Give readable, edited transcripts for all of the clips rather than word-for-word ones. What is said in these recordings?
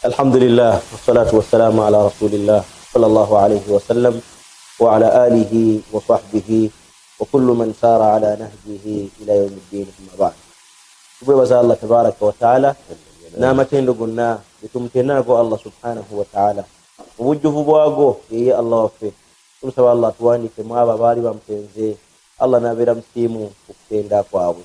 الحمد لله والصلاة والسلام على رسول الله صلى الله عليه وسلم وعلى آله وصحبه وكل من سار على نهجه إلى يوم الدين. ثم بعد، وبوزا الله تبارك وتعالى نامتين لقلنا بتمتناغو الله سبحانه وتعالى ووجه بواغو يي الله وفي ثم سوى الله تواني كما باباري بامتنزي الله نابيرا مسيمو وكتندا kwabwe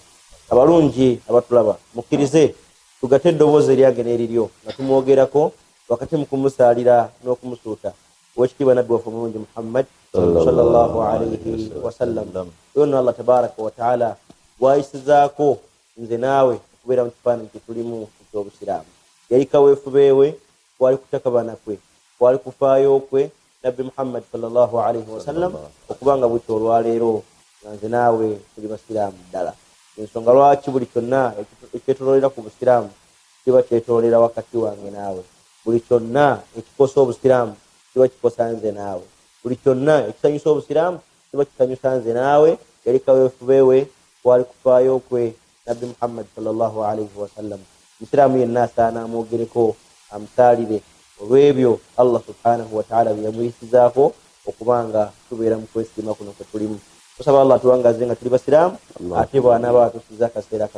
abalungi abatulaba mukirize tugatedde eddoboozi eryagene eriryo nga tumwogerako wakati mu kumusalira n'okumusuuta owekitiibwa nabbi waffe omulungi Muhammad sallallahu alayhi wasallam. Yono Allah tabaraka wataala gwayisizaako nze naawe okubeera mu kifaananyi kyetulimu eky'obusiraamu. Yali kaweefubeewe kwali kutakabana kwe kwali kufaayo kwe nabbi Muhammad sallallahu alayhi wasallam okubanga bwekyo olwaleero nga nze naawe tuli basiraamu ddala. Ensonga lwaki buli kyonna ekyetololera ku busiraamu kiba kyetololera wakati wange naawe. Buli kyonna ekikosa obusiraamu kiba kikosa nze naawe. Buli kyonna ekisanyusa obusiraamu kiba kisanyusa nze naawe. Yali kaweefubeewe kwali kufaayo kwe nabbi Muhammad sallallahu alayhi wasallam. Musiraamu yenna asaana amwogereko amusaalire olw'ebyo Allah subhanahu wataala bye yamuyisizaako okubanga tubeera mu kwesiima kuno kwe tulimu. Tusaba Allah tuwangaze nga tuli basiraamu ate bw'anaaba atusiza akaseera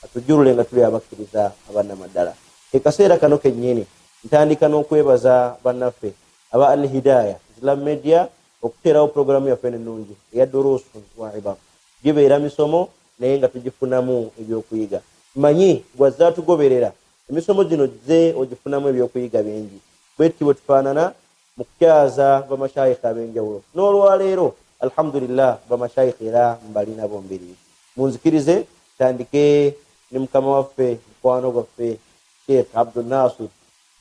atujjulule nga tuli abakkiriza abannamaddala. Akaseera kano kennyini ntandika n'okwebaza bannaffe aba Al Hidaya Islam Media okuteerawo puroguramu yaffe ennungi eya Durusun wa Ibar. Gibeera misomo naye nga tugifunamu ebyokuyiga. Mmanyi gwazze atugoberera emisomo gino gye ogifunamu ebyokuyiga bingi. Bwetyo bwe tufaanana mu kukyaza bamashayikha ab'enjawulo. N'olwaleero alhamdulillah bamashayikha era mbalina bombiri. Munzikirize tandike ne mukama waffe mukwano gwaffe Sheikh Abdul Nasir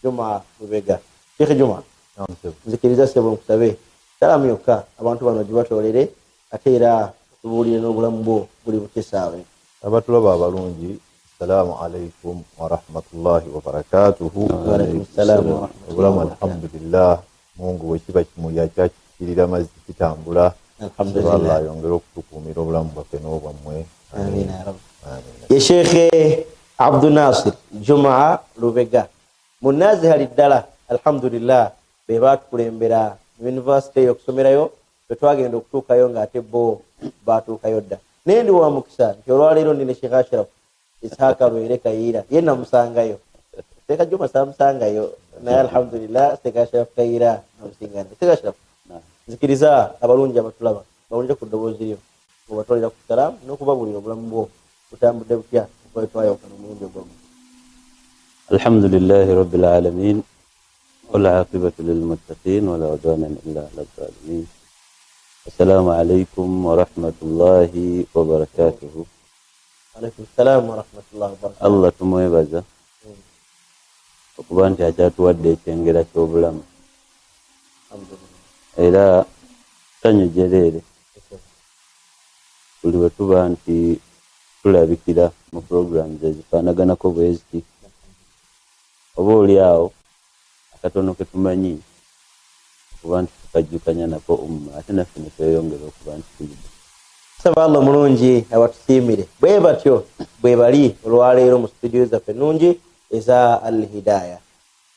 Juma Lubega. Sheikh Juma, nzikiriza sebo nkusabe salamu yokka abantu bano gibatolere ate era tubuulire n'obulamu bwo buli bukesaawe. Abatulaba abalungi, assalamu alaikum wa rahmatullahi wa barakatuhu. Wa alaikum salaam wa rahmatullahi. Alhamdulillah, Mungu wekiba kimuli akyakirira amazzi kitambula. Alhamdulillah. Allah yongere okutukuumira obulamu bwaffe n'obwammwe. Amin ya Rabbi. Ye Sheikh Abdul Nasir Juma Lubega munazi haliddala alhamdulillah be baatukulembera mu university okusomerayo bwe twagenda okutuukayo ng'ate bo baatuukayo dda. Naye ndi wa mukisa nti olwaleero ndine Sheikh Ashraf Ishaq Lwere Kayiira ye namusangayo. Sheikh Juma samusangayo naye alhamdulillah Sheikh Ashraf Kayiira namusingana. Sheikh Ashraf nzikiriza abalungi abatulaba bawulire ku ddoboozi lyo obatolera ku salaamu n'okubabuulira obulamu bwo butambudde butya okwali twayawukana omulundi ogwamu. Alhamdulillahi rabbil alamin wal aqibatu lil muttaqin wala udwana illa alal zalimin. Assalamu alaikum wa rahmatullahi wa barakatuh. Alaikum salaam wa rahmatullahi wa barakatuh. Allah tumwebaza okuba nti akyatuwadde ekyengera ky'obulamu era tanyu jereere buli bwe tuba nti tulabikira mu programs ezifaanaganako bweziti oba oli awo akatono ke tumanyi okuba nti tukajjukanya nako ate naffe ne tweyongera okuba nti tuyiga. Saba Allah mulungi abatusiimire bwe batyo bwe bali olwaleero mu studio zaffe ennungi eza Al Hidaya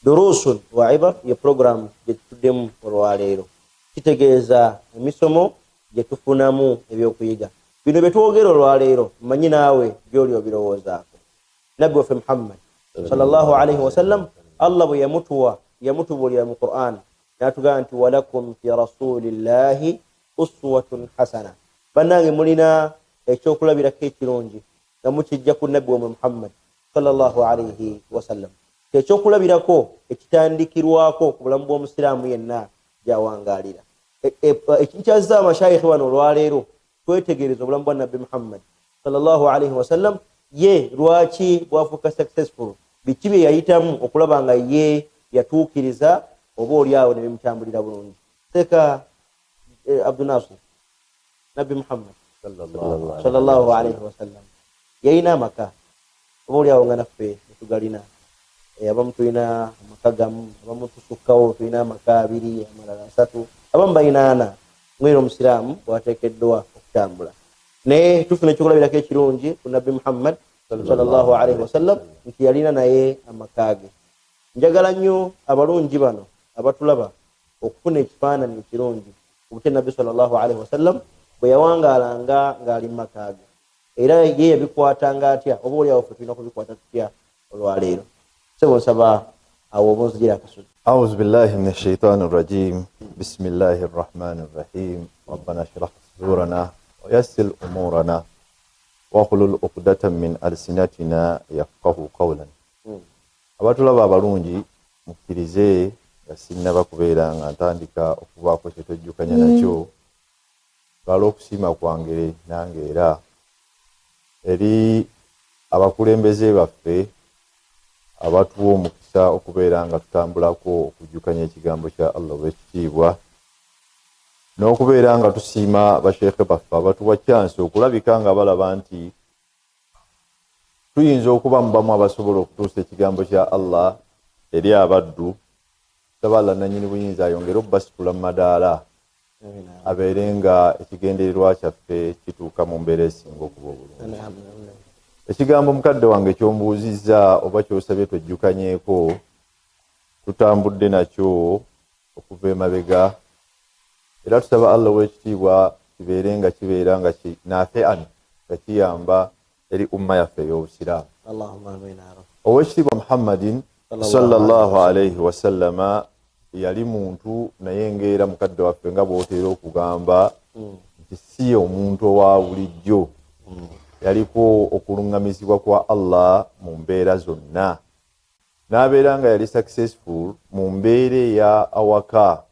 Durusun wa Ibar. Ye program gye tutuddemu olwaleero kitegeeza emisomo gye tufunamu ebyokuyiga. Bino bye twogera olwaleero mmanyi naawe by'oli obirowoozaako. Nabbi waffe Muhammad sallallahu alayhi wasallam Allah bwe yamutubuulira mu Qur'an n'atugamba nti walakum fi rasulillahi uswatun hasana. Bannange mulina ekyokulabirako ekirungi nga mukijja ku nabbi waffe Muhammad sallallahu alayhi wasallam. Ekyokulabirako ekitandikirwako ku bulamu bw'omusiraamu yenna gy'awangaalira. Ekikyazza amashayikhi bano olwaleero twetegereza obulamu bwa nabbi Muhammad sallallahu alayhi wasallam. Ye lwaki bwafuuka successful, biki bye yayitamu okulaba nga ye yatuukiriza oba oli awo ne bimutambulira bulungi. Seeka Abdul Nasir, nabbi Muhammad sallallahu alayhi wasallam yayina amaka oba oli awo nga naffe netugalina. Abamu tulina amaka gamu, abamu tusukkawo tulina amaka 2 amalala 3, abamu balina 4. Mwero omusiraamu bwateekeddwa okutambula. Naye tufuna ekyokulabirako ekirungi ku nabbi Muhammad sallallahu alayhi wasallam nti yalina naye amaka ge. njagala nnyo abalungi bano abatulaba okufuna ekifaananyi ekirungi obute nabbi sallallahu alaihi wasallam bwe yawangaalanga ng'ali mu maka ge era ye yabikwatanga atya oba oliawo ffe tulina kubikwata tutya olwaleero sebo nsaba awo oba onzigira akasozi. أعوذ بالله من الشيطان الرجيم بسم الله الرحمن الرحيم ربنا اشرح صدورنا ويسر أمورنا واحلل عقدة من ألسنتنا يفقهوا قولا. abatulaba abalungi mukkirize nga sinnaba kubeera nga ntandika okubaako kye tojjukanya nakyo olw'okusiima kwange nange era eri abakulembeze baffe abatuwa omukisa okubeera nga tutambulako okujjukanya ekigambo kya Allah w'ekitiibwa n'okubeera nga tusiima basheekhe baffe abatuwa kyansi okulabika nga balaba nti tuyinza okuba mu bamu abasobola okutuusa ekigambo kya Allah eri abaddu. Saba Allah nannyini buyinza ayongere obbasitula mu madaala abeere nga ekigendererwa kyaffe kituuka mu mbeera esinga okuba obulungi. Ekigambo mukadde wange kyombuuzizza oba kyosabye twejjukanyeeko tutambudde nakyo okuva emabega era tusaba Allah w'ekitiibwa kibeera nga naafi'an nga kiyamba eri umma yaffe ey'obusiraamu. Allahumma amiin. Owekitiibwa Muhammadin sallallahu alayhi wasallama yali muntu naye ngaera mukadde waffe nga bw'otera okugamba nti si omuntu owa bulijjo. Yaliko okulungamizibwa kwa Allah mu mbeera zonna n'abeera nga yali successful mu mbeera eya awaka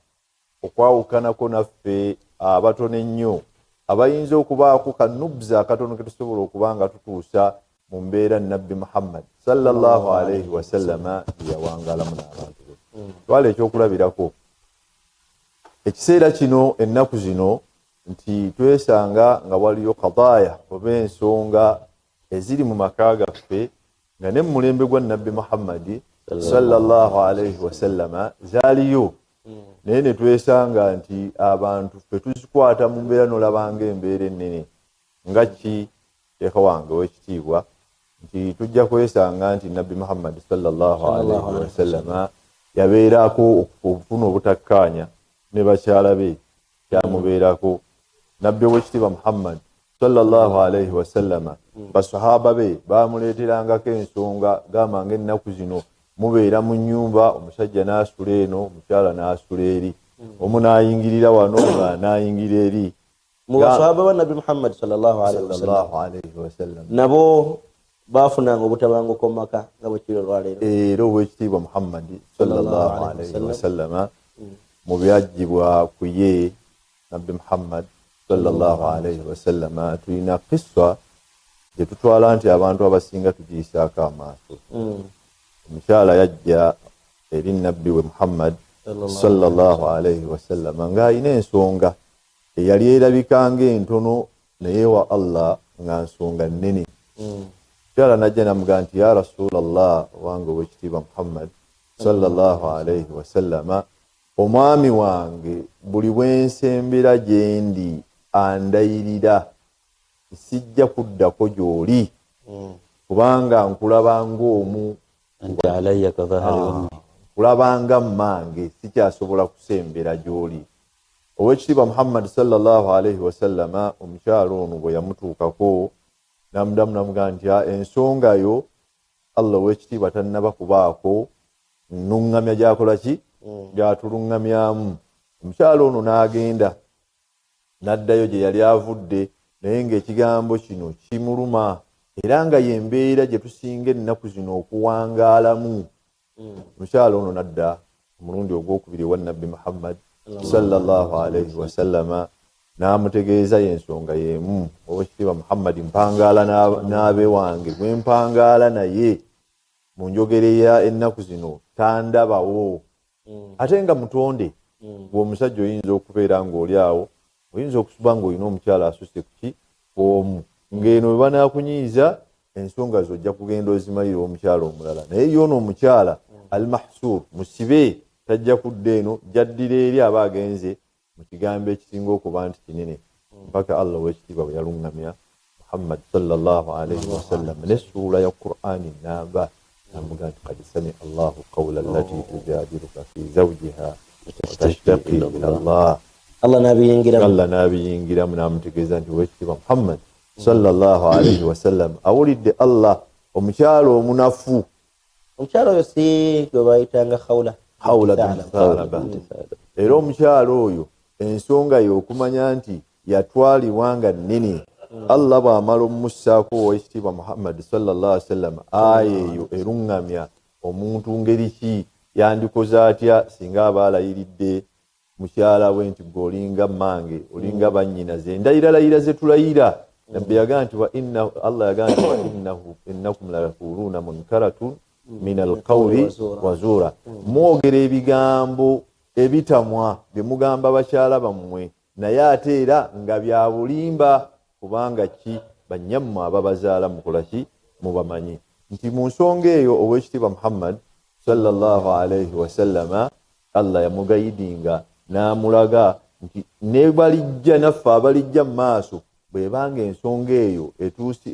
okwawukanako naffe abatono ennyo abayinza okubaako kanubza akatono ke tusobola okuba nga tutuusa mu mbeera nabbi Muhammad sallallahu alayhi wasallama yawangaalamu n'abantu be. Twala ekyokulabirako ekiseera kino ennaku zino nti twesanga nga waliyo qadaaya oba ensonga eziri mu maka gaffe nga ne mu mulembe gwa nabbi Muhammad sallallahu alayhi wasallama zaaliyo naye ne twesanga nti abantu ffe tuzikwata mu mbeera n'olabanga embeera ennene nga ki sheekha wange w'ekitiibwa nti tujja kwesanga nti nabbi Muhammad sallallahu alayhi wasallama yabeerako okufuna obutakkaanya ne bakyala be kyamubeerako. Nabbi w'ekitiibwa Muhammad sallallahu alayhi wasallama basahaba be bamuleeterangako ensonga gamba ng'ennaku zino mubeera mu nnyumba omusajja n'asula eno omukyala n'asula eri omu n'ayingirira wano nga n'ayingira eri. Mu basahaba ba nabbi Muhammad sallallahu alayhi wasallam nabo baafunanga obutabanguko mu maka nga bwe kiri olwaleero. Era ow'ekitiibwa Muhammad sallallahu alayhi wasallama mu byaggyibwa ku ye nabbi Muhammad sallallahu alayhi wasallama tulina qissa gye tutwala nti abantu abasinga tugiyisaako amaaso. Omukyala yajja eri nabbi we Muhammad sallallahu alayhi wasallama ng'alina ensonga eyali erabika ng'entono naye wa Allah nga nsonga nnene. Omukyala najja namugamba nti ya Rasulallah wange ow'ekitiibwa Muhammad sallallahu alayhi wasallama omwami wange buli bwensembera gye ndi andayirira sijja kuddako gy'oli kubanga nkulabanga omu nkulabanga mmange sikyasobola kusembera gy'oli. Ow'ekitiibwa Muhammad sallallahu alayhi wasallama omukyalo ono bwe yamutuukako namudamu namugamba nti ensonga yo Allah ow'ekitiibwa tannaba kubaako nnuŋŋamya gy'akola ki gy'atuluŋŋamyamu. Omukyalo ono n'agenda n'addayo gye yali avudde naye ng'ekigambo kino kimuluma era nga y'embeera gye tusinga ennaku zino okuwangaalamu. Omukyalo ono n'adda omulundi ogwokubiri wa nabbi Muhammad sallallahu alayhi wasallama n'amutegeeza y'ensonga y'emu. Owekitiibwa Muhammad mpangaala n'abe wange gwe mpangaala naye mu njogera ya ennaku zino tandabawo ate nga mutonde ng'omusajja oyinza okubeera ng'oli awo oyinza okusuba ng'olina omukyala asusse kuki omu ng'eno bwe banaakunyiiza ensonga zojja kugenda ozimalira omukyala omulala naye yoona omukyala al mahsur musibe tajja kudda eno jaddira eri aba agenze mu kigambo ekisinga okuba nti kinene mpaka Allah w'ekitiibwa bwe yaluŋŋamya Muhammad sallallahu alayhi wasallam ne ssuula ya Qur'ani n'aba namugamba nti qad sami Allahu qawla allati tujadiluka fi zawjiha wa tashtaqi ila Allah. Allah nabiyingiramu namutegeeza nti Oweekitiibwa Muhammad sallallahu alayhi wasallam awulidde Allah omukyalo omunafu. Omukyalo oyo si gwe bayitanga Khawla binti Thalaba. Era omukyalo oyo ensonga y'okumanya nti yatwalibwa nga nnene. Allah bw'amala omumussaako Oweekitiibwa Muhammad sallallahu alayhi wasallam aya eyo erungamya omuntu ngeri ki yandikoze atya singa aba alayiridde mukyala we nti gwe olinga mmange olinga bannyinaze endayiralayira ze tulayira. Nabbi yagamba nti Allah yagamba nti innakum la yaquluna munkaratun min alqawli wa zura. Mwogera ebigambo ebitamwa bye mugamba bakyala bammwe naye ate era nga bya bulimba, kubanga ki bannyammwe ababazaala mukola ki mubamanyi. Nti mu nsonga eyo Oweekitiibwa Muhammad sallallahu alayhi wasallama Allah yamugayidinga n'amulaga nti ne balijja naffe abalijja mu maaso bwebanga ensonga eyo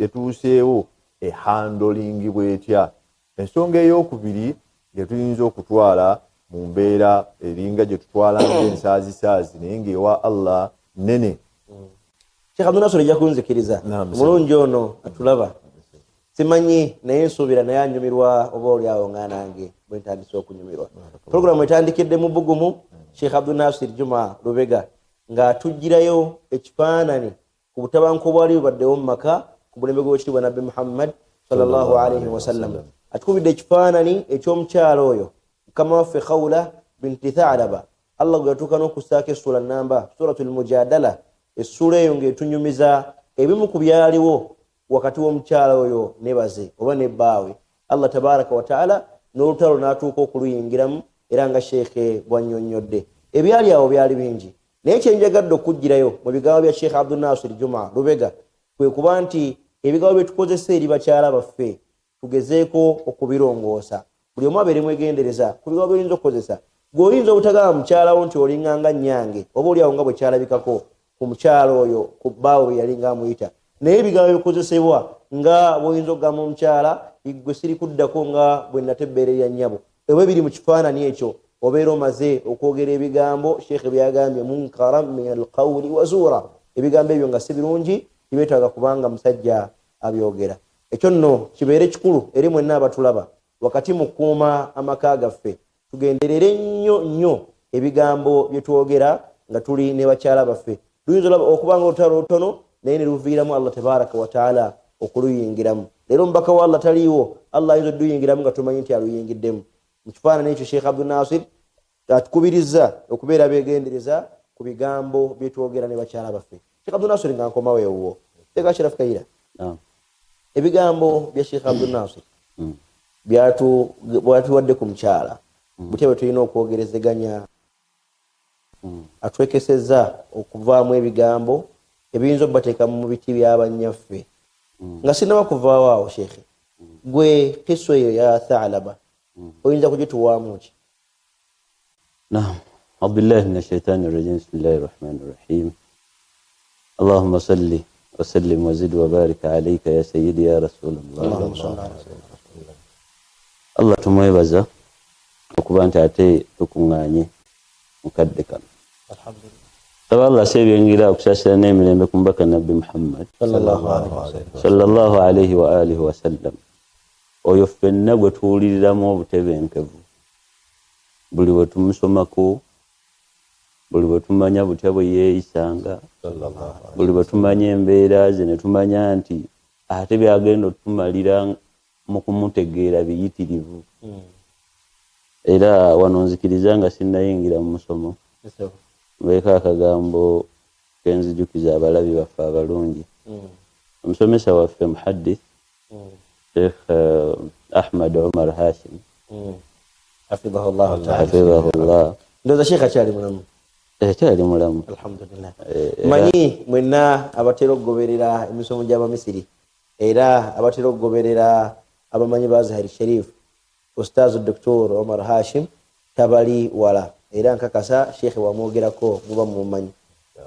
etuuseewo ehandolingi bwetya. Ensonga ey'okubiri gye tuyinza okutwala mu mbeera eringa gye tutwala ng'ensaazisaazi naye ng'ewa Allah nnene. Sheikh Abdul Nasir ejja kunzikiriza mulungi ono atulaba simanyi naye nsuubira naye anyumirwa oba oli awo nga nange bwe ntandise okunyumirwa. Programu etandikidde mu Bugumu, Sheikh Abdul Nasir Juma Lubega ng'atugirayo ekifaanani ku butabanku obwali bubaddewo mu maka ku bulembe bw'Oweekitiibwa Nabbi Muhammad sallallahu alayhi wasallam. Atukubidde ekifaanani eky'omukyalo oyo mukama waffe Khawla binti Thalaba. Allah gwe yatuuka n'okussaako essula namba Suratul Mujadala. Essula eyo ng'etunyumiza ebimu ku byaliwo wakati w'omukyala oyo nebaze oba nebbaawe. Allah tabaraka wa taala n'olutalo n'atuuka okuluyingiramu era nga Sheikh bw'annyonnyodde. Ebyali awo byali bingi naye kyenjagadde okujjirayo mu bigambo bya Sheikh Abdul Nasir Juma Lubega kwe kuba nti ebigambo bye tukozesa eri bakyala baffe tugezeeko okubirongoosa. Buli omu abeere mwegendereza ku bigambo by'oyinza okukozesa. Gwe oyinza obutagamba mukyalawo nti olinganga nnyange oba oli awo nga bwe kyalabikako ku mukyalo oyo ku bbaawe bwe yali ng'amuyita. Naye ebigambo bikozesebwa nga bw'oyinza okugamba omukyala gwe siri kuddako nga bwe natebbeerera nnyabo. Ebwe biri mu kifaanani ekyo obeera omaze okwogera ebigambo Sheikh byagambye munkara min alqawli wa zuura. Ebigambo ebyo nga si birungi tibeetaaga kubanga musajja abyogera. Ekyo nno kibeere kikulu eri mwenna abatulaba wakati mu kukuuma amaka gaffe tugenderere nnyo ebigambo bye twogera nga tuli ne bakyala baffe. Luyinza okubanga olutalo lutono naye ne luviiramu Allah tabaraka wa taala okuluyingiramu. Leero omubaka wa Allah taliiwo, Allah ayinza odduyingiramu nga tumanyi nti aluyingiddemu. Mu kifaanani ekyo Sheikh Abdul Nasir atukubiriza okubeera beegendereza ku bigambo bye twogera ne bakyala baffe. Sheikh Abdul Nasir nga nkomawo ewuwo Sheikh Ashraf Kaira, ebigambo bya Sheikh Abdul Nasir bwatuwadde ku mukyala butya bwe tulina okwogerezeganya atwekesezza okuvaamu ebigambo ebiyinza okubateeka mu biti by'abannyaffe nga sinaba kuvaawo awo. Sheikh, gwe kiso eyo ya Thalaba oyinza kugituwaamu ki? Naam, a'udhu billahi minash shaitani rrajim. Bismillahir rahmanir rahim. Allahumma salli wa sallim wa zid wa barik alayka ya sayyidi ya Rasulullah. Allah tumwebaza okuba nti ate tukuŋŋaanye mukadde kano. Alhamdulillah. Allah sebyengira okusaasira n'emirembe ku mbaka Nabbi Muhammad sallallahu alayhi wa alihi wa sallam. Oyo ffenna gwe tuwuliriramu obutebenkevu buli bwe tumusomako, buli bwe tumanya butya bwe yeeyisanga, buli bwe tumanya embeera ze ne tumanya nti ate byagenda otumalira mu kumutegeera biyitirivu. Era wano nzikiriza nga sinnayingira mu musomo beeka akagambo kenzijukiza abalabi baffe abalungi. Omusomesa waffe muhaddith Sheikh Ahmad Omar Hashim hafidhahullah. Ndoza Sheikh akyali mulamu? Akyali mulamu, alhamdulillah. Manyi mwenna abatera okugoberera emisomo gy'Abamisiri era abatera okugoberera abamanyi ba Azhar Sharif, Ustaz Dr. Omar Hashim tabali wala era nkakasa Sheikh wamwogerako muba mumanyi.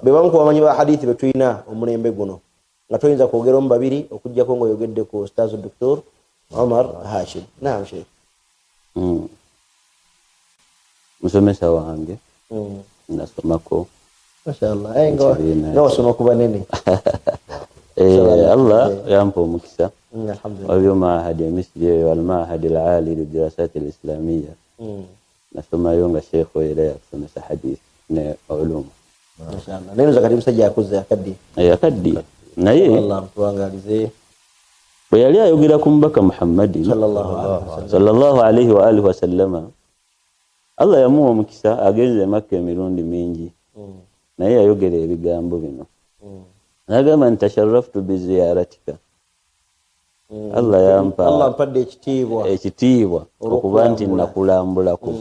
Be bamu ku bamanyi ba hadithi betulina omulembe guno nga toyinza kwogera mu babiri okujjako ng'oyogedde ku Ustaz Dr. عمر هاشم. نعم شيخ. musomesa wange nasomako mashallah ngo soma kuba nini Allah yampa omukisa alhamdulillah wabyo mahadi ya Misri wal mahadi al-ali lidirasat al-islamiyya nasomayo nga sheikh era yakusomesa hadith ne ulum mashallah neno zakati musajja akuze akaddi naye Allah mtuangalize bwe yali ayogera ku mbaka Muhammad sallallahu alaihi wa alihi wasallama Allah yamuwa omukisa agenze Makka emirundi mingi naye yayogera ebigambo bino nagamba ntasharraftu biziyaratika Allah yampa mpadde ekitiibwa okuba nti nakulambulako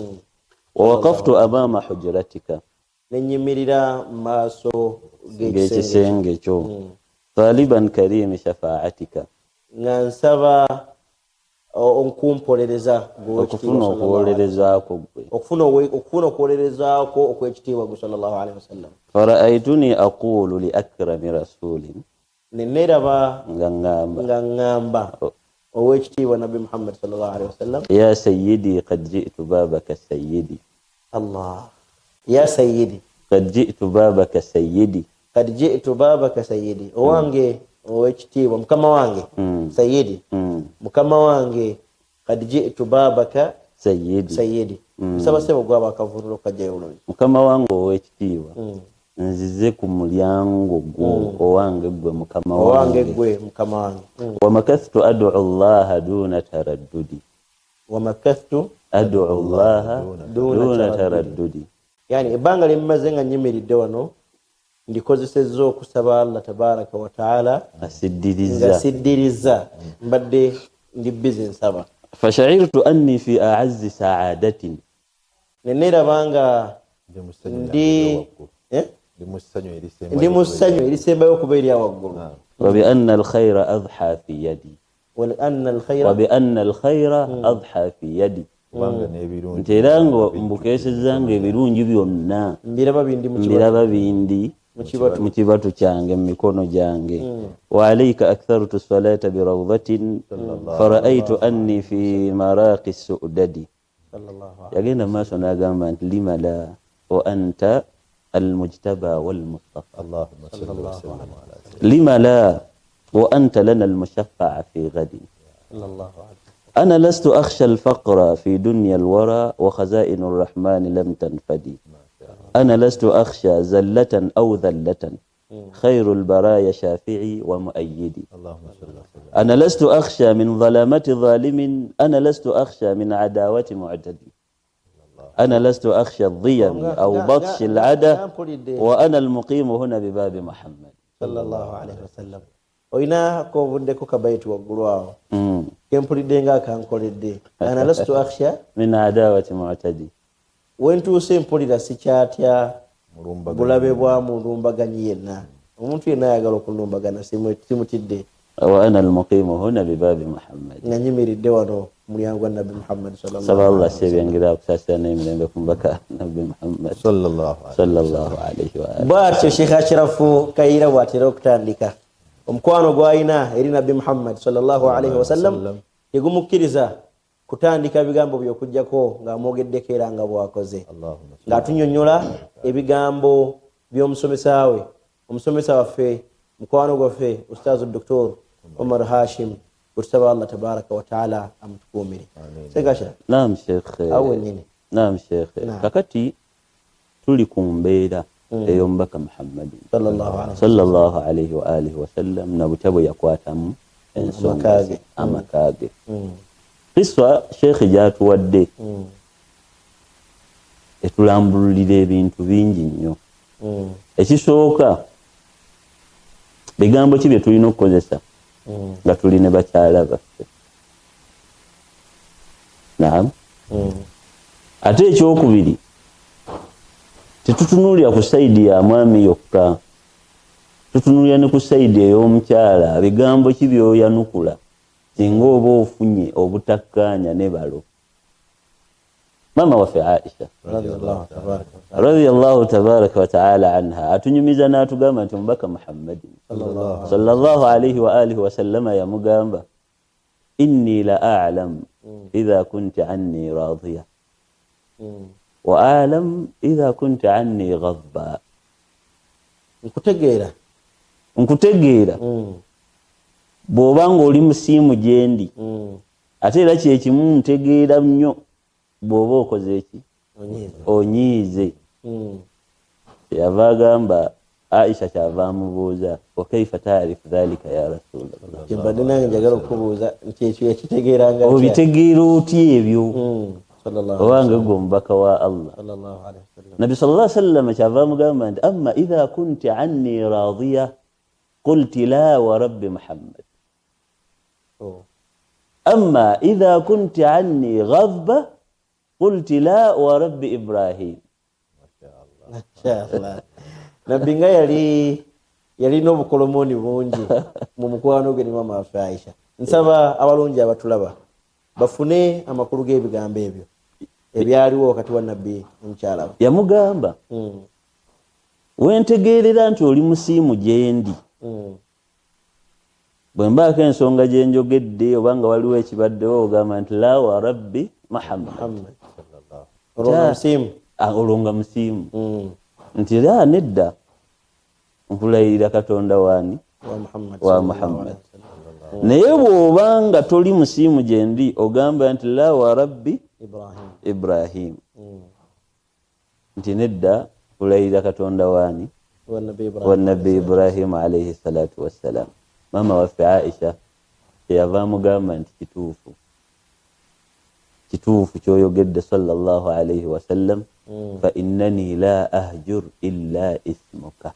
wa waqaftu amama hujratika nenyimirira maaso g'ekisenge kyo taliban karimi shafaatika nga nsaba onkumpolereza okufuna okuwolerezaako gwe okufuna okuwolerezaako okwekitiibwa gwe sallallahu alaihi wasallam faraaituni aqulu li akrami rasulin neneraba nga ngamba owekitiibwa nabi Muhammad sallallahu alaihi wasallam ya sayyidi qad ji'tu babaka sayyidi Allah ya sayyidi qad ji'tu babaka sayyidi owange owekitiibwa mukama wange sayyidi mukama wange qad ji'tu babaka sayyidi saba sebo gwaba akavunulo kajjayo bulungi mukama wange owekitiibwa nzize ku mulyango gwo owange gwe mukama wange wa makathtu ad'u Allah duna taraddudi yani ebanga limaze nga nyimiridde wano ndikozesezza okusaba Allah tabaraka wa taala asidiriza mbadde ndi busy nsaba fasha'irtu anni fi a'azzi sa'adatin nenera banga ndi musanyu erisembayo okuba eri awaggulu wa bi anna al-khayra adha fi yadi ntera ngo mbukesezanga ebirungi byonna mbiraba bindi mu kibatu kyange mu mikono gyange wa alayka akthartu salata bi rawdatin fara'aytu anni fi maraqi su'dadi yagenda maaso n'agamba nti lima la wa anta المجتبى والمصطفى اللهم صل وسلم على لما لا وأنت لنا المشفع في غد الله أنا لست أخشى الفقر في دنيا الورى وخزائن الرحمن لم تنفدي أنا لست أخشى زلة أو ذلة خير البرايا شافعي ومؤيدي اللهم صل وسلم أنا لست أخشى من ظلامة ظالم أنا لست أخشى من عداوة معتدي أنا لست أخشى الضيم أو بطش العدى وأنا المقيم هنا بباب محمد صلى الله عليه وسلم oyina kovuddeko kabayitu waggulu awo kempulidde nga akankoledde ana lastu akhsha min adawati mu'tadi wentuuse mpulira sikyatya bulabe bwa mulumbaganyi yenna omuntu yenna ayagala okulumbagana simutidde wa ana almuqimu huna bibabi Muhammad nga nyimiridde wano mulyango gwa Nabi Muhammad sallallahu alaihi wasallam n'emirembe ku mbaka Nabi Muhammad sallallahu alaihi wa alihi bwatyo Sheikh Ashrafu Kaira bwatera okutandika omukwano gwayina eri Nabi Muhammad sallallahu alaihi wasallam yegumukkiriza kutandika ebigambo by'okujjako ng'amwogeddeko era nga bwakoze ng'atunyonnyola ebigambo by'omusomesa we omusomesa waffe mukwano gwaffe Ustaz Dr. Omar Hashim kusaba Allah tabaraka wa taala amtukumire segasha naam sheikh awe nini naam sheikh kakati tuli ku mbeera ey'omubaka Muhammad sallallahu alaihi wa alihi wasallam na butabo yakwatamu ensonga amakage kiswa sheikh gyatuwadde etulambululira ebintu bingi nnyo ekisooka bigambo ki bye tulina okukozesa nga tuli ne bakyala baffe naam ate ekyokubiri tetutunuulira ku saidi ya mwami yokka tutunuulira ne ku saidi ey'omukyala bigambo ki byoyanukula singa oba ofunye obutakkaanya ne balo mama waffe Aisha radiyallahu tabaraka wa taala anha atunyumiza n'atugamba nti omubaka Muhammad sallallahu alaihi wa alihi wasallama yamugamba inni la a'lam idha kunta anni radiya wa a'lam idha kunta anni ghadba. Nkutegeera bw'obanga oli musiimu gyendi ate era kyekimu ntegeera nnyo bw'oba okoze eki onyiize. Yava agamba Aisha kyava amubuuza wa kaifa taarifu dhalika ya Rasulallah, kimbadde nange njagala okubuuza nti ekyo yakitegeeranga obitegeera otya ebyo obange gwe omubaka wa Allah. Nabi sallallahu alaihi wasallam kyava amugamba nti amma idha kunta anni radiya qulti la wa rabbi Muhammad, amma idha kunta anni ghadba qulti la wa rabbi Ibrahim. Mashallah. Nabbi nga yalina obukolomoni bungi mu mukwano gwe ne mama waffe Aisha. Nsaba abalungi abatulaba bafune amakulu g'ebigambo ebyo ebyaliwo wakati wa nabbi omukyala we. Yamugamba wentegeerera nti oli musiimu gyendi, bwe mbaako ensonga gye njogedde obanga waliwo ekibaddewo ogamba nti la wa rabbi Muhammad, olonga musiimu nti era nedda nkulayirira Katonda wani wa Muhammad. Naye bw'obanga toli musiimu gyendi ogamba nti la wa rabbi Ibrahim, nti nedda nkulayirira Katonda wani wa nabbi Ibrahim alayhi salatu wassalam. Mama waffe Aisha yava amugamba nti kituufu kyoyogedde sallallahu alayhi wasallam, fa innani la ahjur illa ismuka.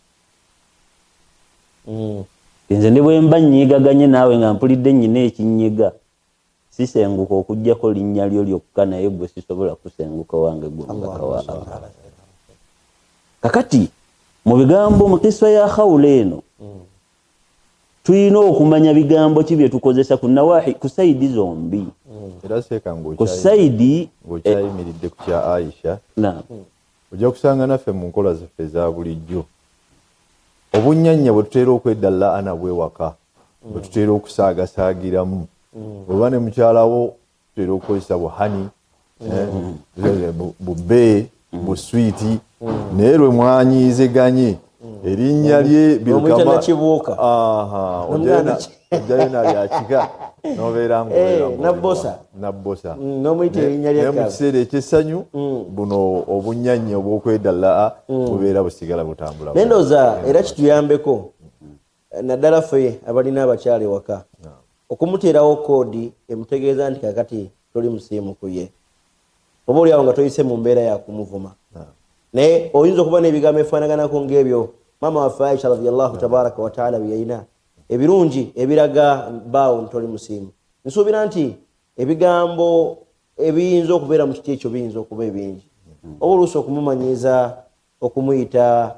Nze ne bwe mba nnyigaganye naawe nga mpulidde nnyina ekinyiga sisenguka okuggyako linnya lyo lyokka, naye bwe sisobola kusenguka wange gwe omubaka wa Allah. Kakati mu bigambo mu kisa ya Khawla eno tulina okumanya bigambo ki bye tukozesa ku nawahi ku saidi zombi. Era sekango ku saidi ng'okyayimiridde ku kya Aisha, ojja kusanga naffe mu nkola zaffe za bulijjo obunnyanja bwe tuteera okweddalla ana bwewaka bwe tuteera okusaagasaagiramu, oba ne mukyalawo tuteera okukozesa buhani bube buswiti, naye lwe mwanyiizeganye erinnya lye birukama ojjayo nalyakika nobeera nabbosa n'omuyita erinnya lye mu kiseera ekyessanyu buno obunnyanja obw'okweddalla bubeera busigala butambula. Nendooza era kituyambeko naddala ffe abalina abakyala ewaka okumuteerawo koodi emutegeeza nti kakati toli musiimu ku ye, oba oliawo nga toyise mu mbeera ya kumuvuma. Naye oyinza okuba n'ebigambo ebifaanaganako ng'ebyo mama waffe Aisha radiyallahu tabaraka wa taala bye yalina ebirungi ebiraga baawo ntoli musiimu. Nsuubira nti ebigambo ebiyinza okubeera mu kiti ekyo biyinza okuba ebingi, oba oluusi okumumanyiza okumuyita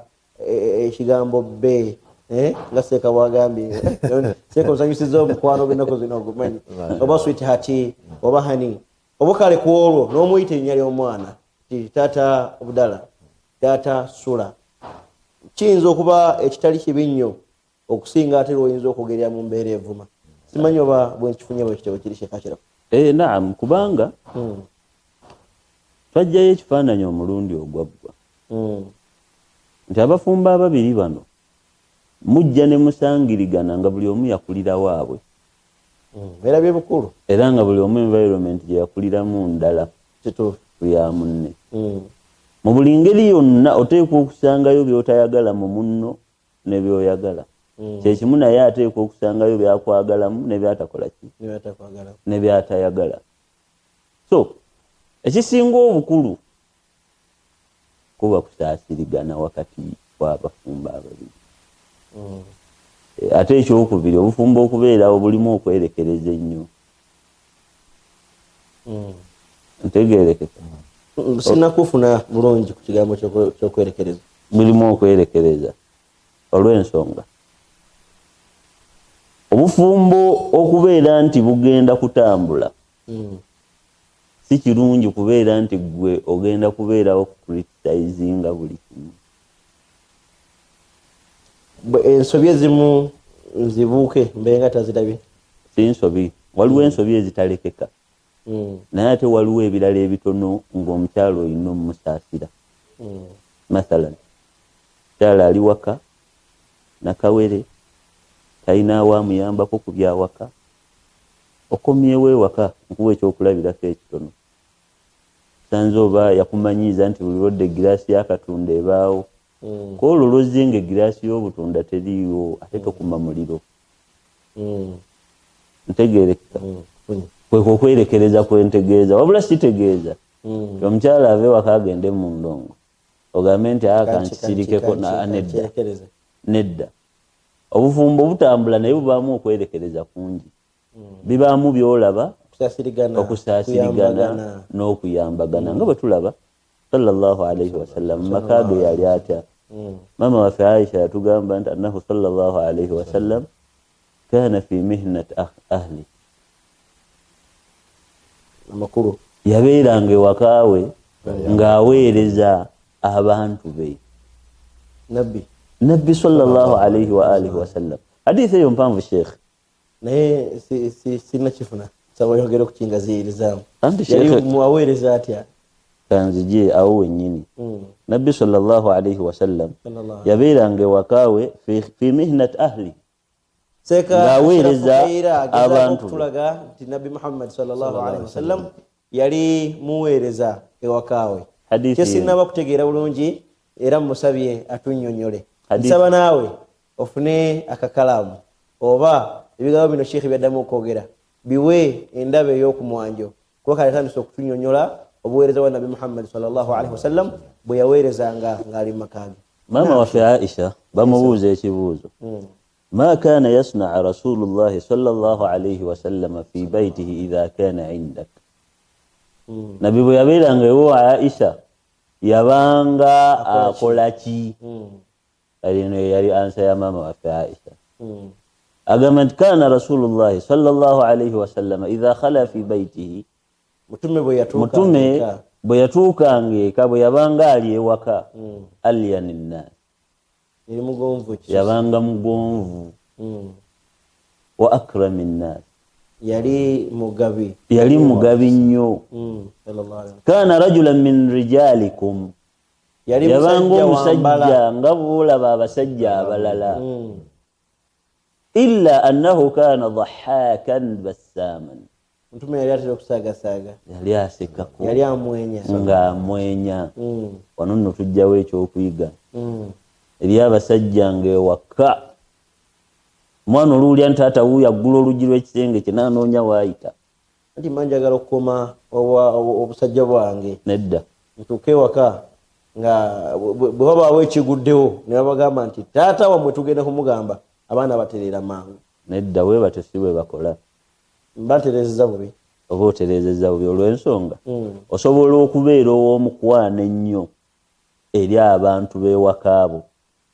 ekigambo bbe nga seeka bwagambye seeka onsanyusiza omukwano gw'ennaku zino ogumanyi, oba sweetheart oba hani, oba kale ku olwo n'omuyita erinnya ly'omwana ti taata Abdala, taata Sula, kiyinza okuba ekitali kibi nnyo okusinga ate lw'oyinza okugerera mu mbeera evuma. Simanyi oba bwe nkifunye bwe kitabo kiri kyekakira. Naam, kubanga twajjayo ekifaananyi omulundi ogwaggwa nti abafumbo ababiri bano mujja ne musangirigana nga buli omu yakulira waabwe, era bye bukulu, era nga buli omu environment gye yakuliramu ndala kituufu ya munne. Mu buli ngeri yonna oteekwa okusangayo by'otayagala mu munno ne by'oyagala. Kyekimu naye ateekwa okusangayo byakwagalamu ne byatakola ki ne byatayagala. So ekisinga obukulu kuba kusaasirigana wakati w'abafumbo ababiri. Ate ekyokubiri obufumbo okubeerawo bulimu okwerekereza ennyo. Ntegeerekeka sinakufuna bulungi ku kigambo ky'okwerekereza. Bulimu okwerekereza olw'ensonga obufumbo okubeera nti bugenda kutambula si kirungi kubeera nti gwe ogenda kubeerawo kucriticizinga buli kimu. Ensobi ezimu nzibuuke mbenga tazirabye. Si nsobi, waliwo ensobi ezitalekeka naye ate waliwo ebirala ebitono ng'omukyalo olina omusaasira. Mathalan mukyala ali waka nakawere talina awamuyambako ku byawaka, okomyewo ewaka nkuwa ekyokulabirako ekitono. Sanze oba yakumanyiiza nti buli lwodde egiraasi y'akatunda ebaawo, kwolwo lwozzenga egiraasi y'obutunda teriiwo ate tokuma muliro. Ntegeerekeka kwekwo okwerekereza kwentegeeza, wabula sitegeeza omukyala ave waka agende mu ndongo ogambe nti kankisirikeko nedda. Obufumbo butambula naye bubaamu okwerekereza kungi, bibaamu byolaba okusaasirigana n'okuyambagana nga bwe tulaba sallallahu alaihi wasallam maka ge yali atya. Mama waffe Aisha yatugamba nti annahu sallallahu alaihi wasallam kana fi mihnat ahli, amakulu yabeeranga ewakaawe ng'aweereza abantu be. Nabbi sallallahu alaihi wa alihi wasallam. Hadithi eyo mpanvu Sheikh, naye sina kifuna sawa yogera ku kingaziyirizaamu. Yali muwaweereza atya? Kanzije awo wennyini. Nabbi sallallahu alaihi wasallam yabeeranga ewakaawe fi mihnat ahli, ng'aweereza abantu. Tulaga nti Nabbi Muhammad sallallahu alaihi wasallam yali muweereza ewakaawe. Kyesinaba kutegeera bulungi era musabye atunnyonnyole. Nsaba naawe ofune akakalaamu oba ebigambo bino Sheikh byaddamu okwogera biwe endaba ey'okumwanjo kuba kale tandise okutunnyonnyola obuweereza bwa Nabbi Muhammad sallallahu alaihi wasallam bwe yaweerezanga ng'ali mu makaage. Maama waffe Aisha bamubuuza ekibuuzo, ma kana yasna'u rasulullahi sallallahu alaihi wasallam fi baytihi idha kana indak. Nabbi bwe yabeeranga ewo Aisha yabanga akola ki? Yali ansa ya maama waffe Aisha. Agamba nti kana rasulullahi sallallahu alaihi wasallam idha khala fi baytihi, mutume bwe yatuukanga eka bwe yabanga ali ewaka, alyan nnas, yabanga mugonvu, wa akrami nnas, yali mugabi nnyo. Kana rajulan min rijalikum, yabanga omusajja nga bw'olaba abasajja abalala. Illa annahu kana dhahakan bassaman, mutume yali atera okusaagasaga, yali asekako, yali amwenya ng'amwenya. Wano nno tujjawo ekyokuyiga eri abasajja ng'ewaka omwana oluwulya nti taata wuuyo aggula oluggi lw'ekisenge kye n'anoonya waayita nti manjagala okukoma obusajja bwange, nedda ntuuke ewaka nga bwe babaawo ekiguddewo ne babagamba nti taata wammwe tugenda kumugamba, abaana batereera mangu. Nedda weebate si bwe bakola, batereezezza bubi oba otereezezza bubi. Olw'ensonga osobola okubeera ow'omukwana ennyo eri abantu b'ewakaabo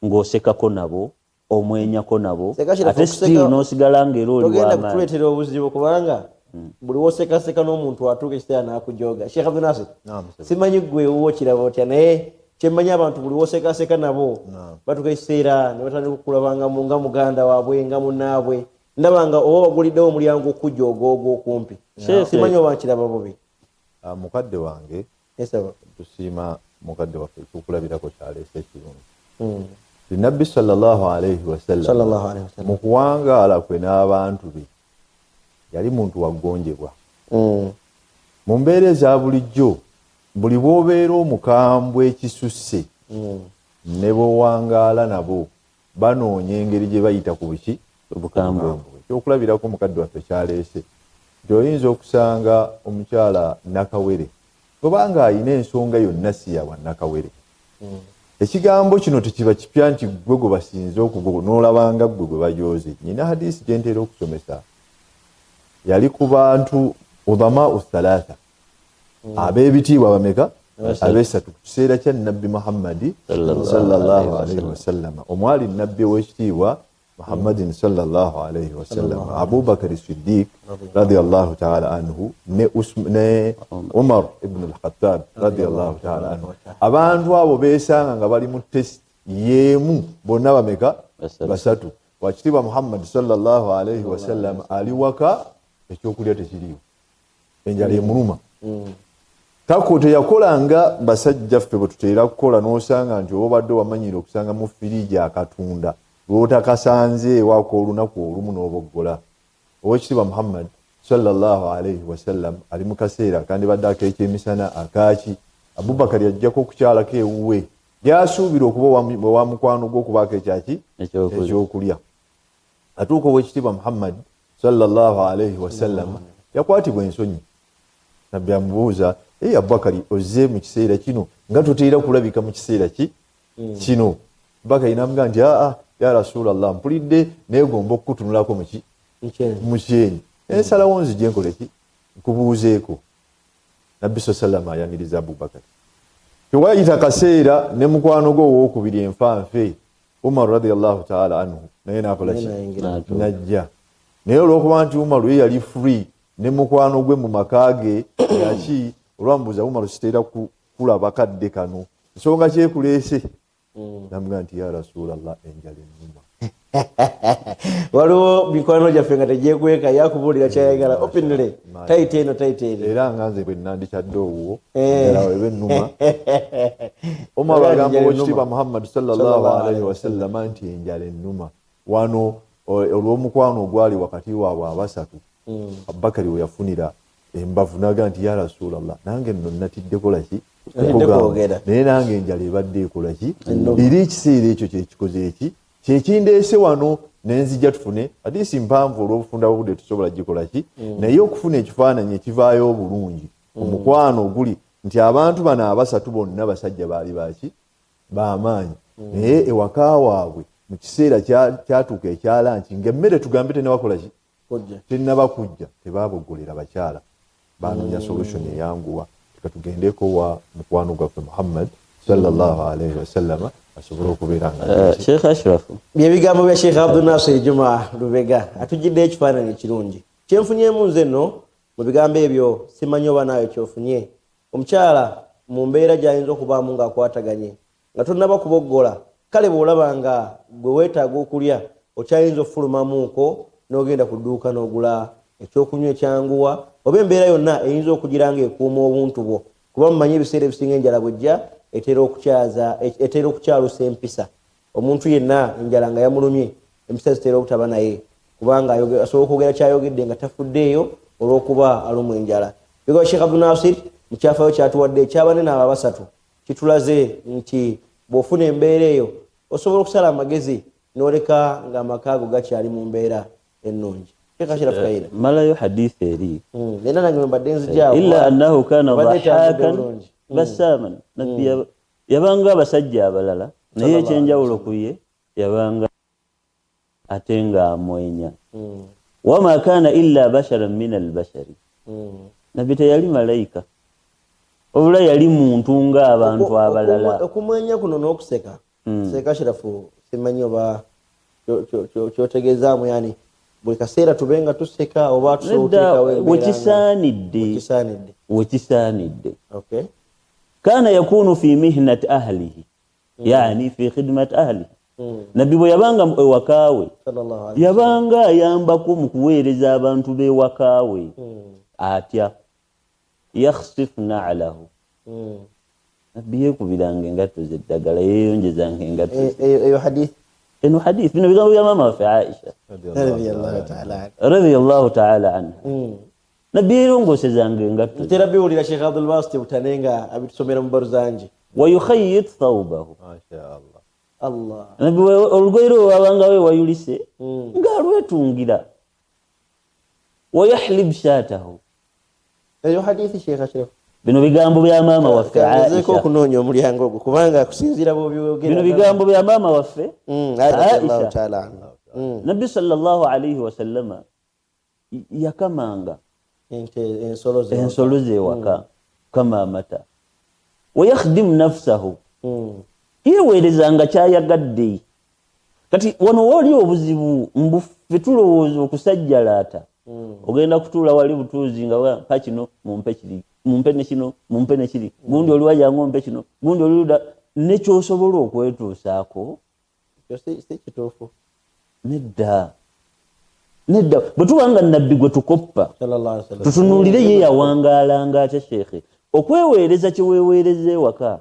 ng'osekako nabo, omwenyako nabo, ate still n'osigala ng'era oli w'amaanyi. Togenda kutuleetera obuzibu kubanga buli wosekaseka n'omuntu atuuka ekiseera n'akujooga. Sheikh Abdul Nasir, simanyi gwe wuwo kiraba otya, naye kyemmanyi abantu buli wosekaseka nabo batuuka ekiseera ne batandika okulabangamu nga muganda waabwe nga munnaabwe, ndabanga oba baguliddewo omulyango okujooga ogwo okumpi. Simanyi oba nkiraba bubi. Mukadde wange tusiima mukadde waffe tukulabirako kyaleese ekirungi. Nabbi sallallahu alaihi wasallam mu kuwangaala kwe n'abantu be yali muntu waggonjebwa. Mu mbeera eza bulijjo buli bw'obeera omukambwe ekisusse ne bw'owangaala nabo banoonya engeri gye bayita ku buki obukambwe. Ekyokulabirako mukadde waffe kyaleese nti oyinza okusanga omukyala nakawere obanga ayina ensonga yonna si yawa nakawere. Ekigambo kino tekiba kipya nti gwe gwe basinze okugogo n'olabanga gwe gwe bajooze. Nyina hadisi gye ntera okusomesa yali ku bantu udhamau thalatha, ab'ebitiibwa bameka? Ab'esatu. Ku kiseera kya Nabbi Muhammadi sallallahu alaihi wasallam, omwali Nabbi ow'ekitiibwa Muhammadin sallallahu alaihi wasallam, Abubakar Siddiq radiyallahu ta'ala anhu ne Umar ibn al-Khattab radiyallahu ta'ala anhu. Abantu abo beesanga nga bali mu test yeemu bonna bameka? Basatu. Wakitiibwa Muhammad sallallahu alaihi wasallam ali waka ekyokulya tekiriiwo, enjala emuluma. Tako teyakolanga basajja ffe bwe tuteera kukola n'osanga nti obadde wamanyire okusanga mu firiji akatunda lw'otakasanze ewaako olunaku olumu n'oboggola. Oweekitiibwa Muhammad sallallahu alaihi wasallam ali mu kaseera kandi badde ak'ekyemisana akaaki Abubakar yajjako okukyalako ewuwe gy'asuubira okuba wa mukwano gw'okubaako ekyaki ekyokulya. Atuuka Oweekitiibwa Muhammad sallallahu alaihi wasallam yakwatibwa ensonyi. Nabbi amubuuza, Abubakari ozze mu kiseera kino nga toteera kulabika mu kiseera kino. Abubakari n'amugamba nti ya Rasulallah, mpulidde neegomba okukutunulako mu kyenyi. Ensalawo nzije nkole ki? Nkubuuzeeko. Nabbi sallallahu ayaniriza Abubakari. Tewayita kaseera ne mukwano gwe owookubiri enfanfe Umar radiyallahu ta'ala anhu naye n'akola ki? Najja. Naye olw'okuba nti Umar ye yali free ne mukwano gwe mu maka ge yaki olwambuuza Umar siteera kulaba kadde kano nsonga kyekuleese. Namugamba nti ya Rasulallah, enjala ennuma. Waliwo mikwano gyaffe nga tegyekweka yakubuulira kyayagala openly taite eno. Era nga nze bwe nandikadde owo enjala eba ennuma. Omar agamba Oweekitiibwa Muhammad sallallahu alaihi wasallam nti enjala ennuma. Wano olw'omukwano ogwali wakati waabwe abasatu Abubakari we yafunira embavu n'agamba nti ya Rasulallah, nange nno natidde kola ki? Okugamba naye nange enjala ebadde ekola ki? Era ekiseera ekyo kyekikoze eki kyekindeese wano nenzija tufune hadiisi mpanvu olw'obufunda bw'obudde tusobola gikola ki? Naye okufuna ekifaananyi ekivaayo obulungi omukwano oguli nti abantu bano abasatu bonna basajja baali baki? B'amaanyi. Naye ewaka waabwe mu kiseera kyatuuka ekyalanki ng'emmere tugambe tennabakola ki? Tennaba kujja, tebaabogolera bakyala, baanoonya solution eyanguwa. Tugendeko wa mukwano gwaffe Muhammad sallallahu alaihi wasallam asobole okubeera nga Sheikh Ashraf. Byebigambo bya Sheikh Abdul Nasir Juma Lubega atujjidde ekifaananyi ekirungi. Kyenfunyemu nze nno mu bigambo ebyo simanyi oba naawe kyofunye. Omukyala mu mbeera gy'ayinza okubaamu ng'akwataganye nga tonnaba kuboggola, kale bw'olaba nga gwe weetaaga okulya okyayinza okufulumamuuko n'ogenda ku dduuka n'ogula ekyokunywa ekyanguwa, oba embeera yonna eyinza okugira nga ekuuma obuntu bwo, kuba mumanyi ebiseera ebisinga enjala bwejja etera okukyalusa empisa. Omuntu yenna enjala nga yamulumye empisa zitera okutaba naye kubanga asobola okwogera kyayogedde nga tafuddeeyo olw'okuba alumu enjala. Bigwa Sheikh Abdul Nasir mu kyafayo kyatuwadde ekyabanene abo basatu kitulaze nti bw'ofuna embeera eyo osobola okusala amagezi n'oleka ng'amakaago gakyali mu mbeera ennungi. malayo hadithi eri illa illa annahu kana dhahakan basaman. Nabbi yabanga abasajja abalala naye ekyenjawulo ku ye yabanga ate nga amwenya. Wama kana illa basharan min albashari. Nabbi teyali malayika, obula yali muntu nga abantu abalala. Okumwenya kuno n'okuseka seka Ashrafu simanyi oba kyotegeezaamu, yani buli kaseera tubenga tuseka oba wekisaanidde. Okay. Kana yakunu fi mihnati ahlihi, yani fi khidmati ahlihi. Nabbi bwe yabanga ewakaawe yabanga ayambako mu kuweereza abantu b'ewakaawe atya yakhsifna alahu. Nabbi yeekubiranga engatto z'eddagala, yeeyonjezanga engatto. Eyo hadith eno hadith bino bigambo bya maama waffe Aisha radiyallahu ta'ala anha. Nabbi yeerongosezanga engatto. Ntera biwulira Sheikh Abdul Basit Butanenga abitusomera mu baruzanji. Wa yukhayyit thawbahu. Mashaallah. Allah. Nabbi olugoye lwe wabanga we wayulise ng'alwetungira. Wa yahlib shatahu. Eyo hadithi Sheikh Ashraf. Bino bigambo bya maama waffe Aisha. Nzeko okunoonya omulyango ogwo kubanga kusinziira bw'obyogera. Bino bigambo bya maama waffe Aisha ta'ala. Nabbi sallallahu alayhi wa sallama yakamanga ensolo ze waka kama amata. Wa yakhdim nafsahu. Yeweerezanga kyayagadde. Kati wano wali obuzibu mbuffe tulowooza okusajjalaata. Ogenda kutuula wali butuuzi nga mpa kino mumpe kiri, mumpe ne kino mumpe ne kiri, gundi oli wajja ngompe kino, gundi oli luda nekyosobola okwetuusaako si kituufu. Nedda. nedda bwetuwanga nabbi gwe tukoppa sallallahu alaihi wasallam tutunuulire ye yawangaalanga atya sheekhe okweweereza kyeweeweereza ewaka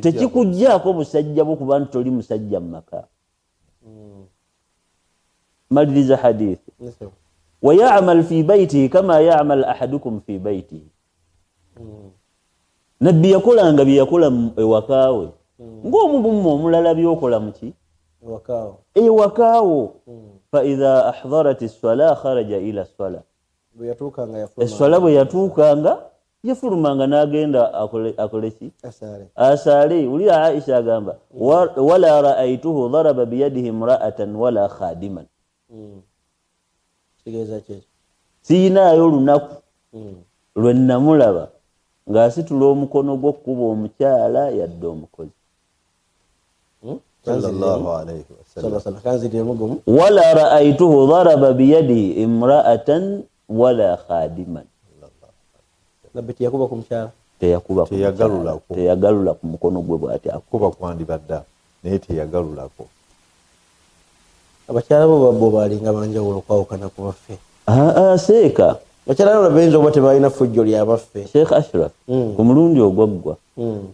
tekikugjaako busajja bwo kuba nti toli musajja mu maka maliriza hadithi wayamal fi baitihi kama yamal ahadukum fi baitihi nabbi yakolanga bye yakola ewakaawe ng'omubumma omulala byokola muki ewakaawo faidha ahdarat as-sala kharaja ila as-sala esswala bwe yatuukanga yafulumanga n'agenda akoleki asaale uli Aisha agamba wala ra'aytuhu daraba biyadihi imra'atan wala khadiman siinaayo olunaku lwe nnamulaba ng'asitula omukono gw'okkuba omukyala yadde omukozi wala ra'aytuhu daraba biyadihi imra'atan wala khadiman teyagalula ku mukono gwe bw'ati akuba kwandibadda naye teyagalulako abakyala bo balinga banjawulo kwawukana ku baffe seeka bakyala bo bayinza oba tebalina fujjo lyabaffe Sheikh Ashraf ku mulundi ogwaggwa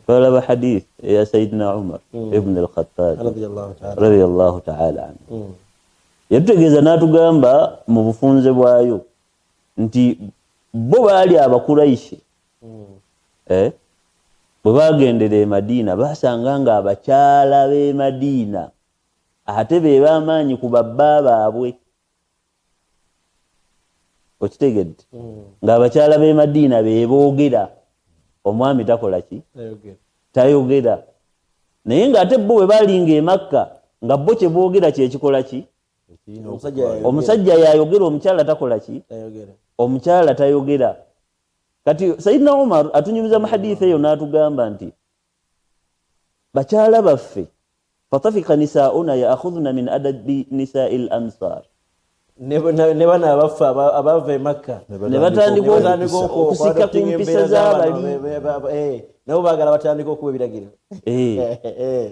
twalaba hadith eya Sayyidina Umar ibn al-Khattab radiyallahu ta'ala anhu yatutegeeza n'atugamba mu bufunze bwayo nti bo baali abakuraishi bwe bagendera e Madiina basanga nga abakyala b'e Madiina ate be b'amaanyi ku babba baabwe okitegedde ng'abakyala b'e Madiina be boogera omwami takola ki tayogera naye ng'ate bo bwe balinga e Makka nga bo kye boogera kyekikola ki omusajja yayogera omukyala takola ki omukyala tayogera kati Sayyidina Umar atunyumiza mu hadithi eyo n'atugamba nti bakyala baffe fatafika nisauna yaakhudhuna min adabi nisa'il ansar ne bana abaffe abava e Makka ne batandika okusika ku mpisa z'abali nabo baagala batandika okuba ebiragiro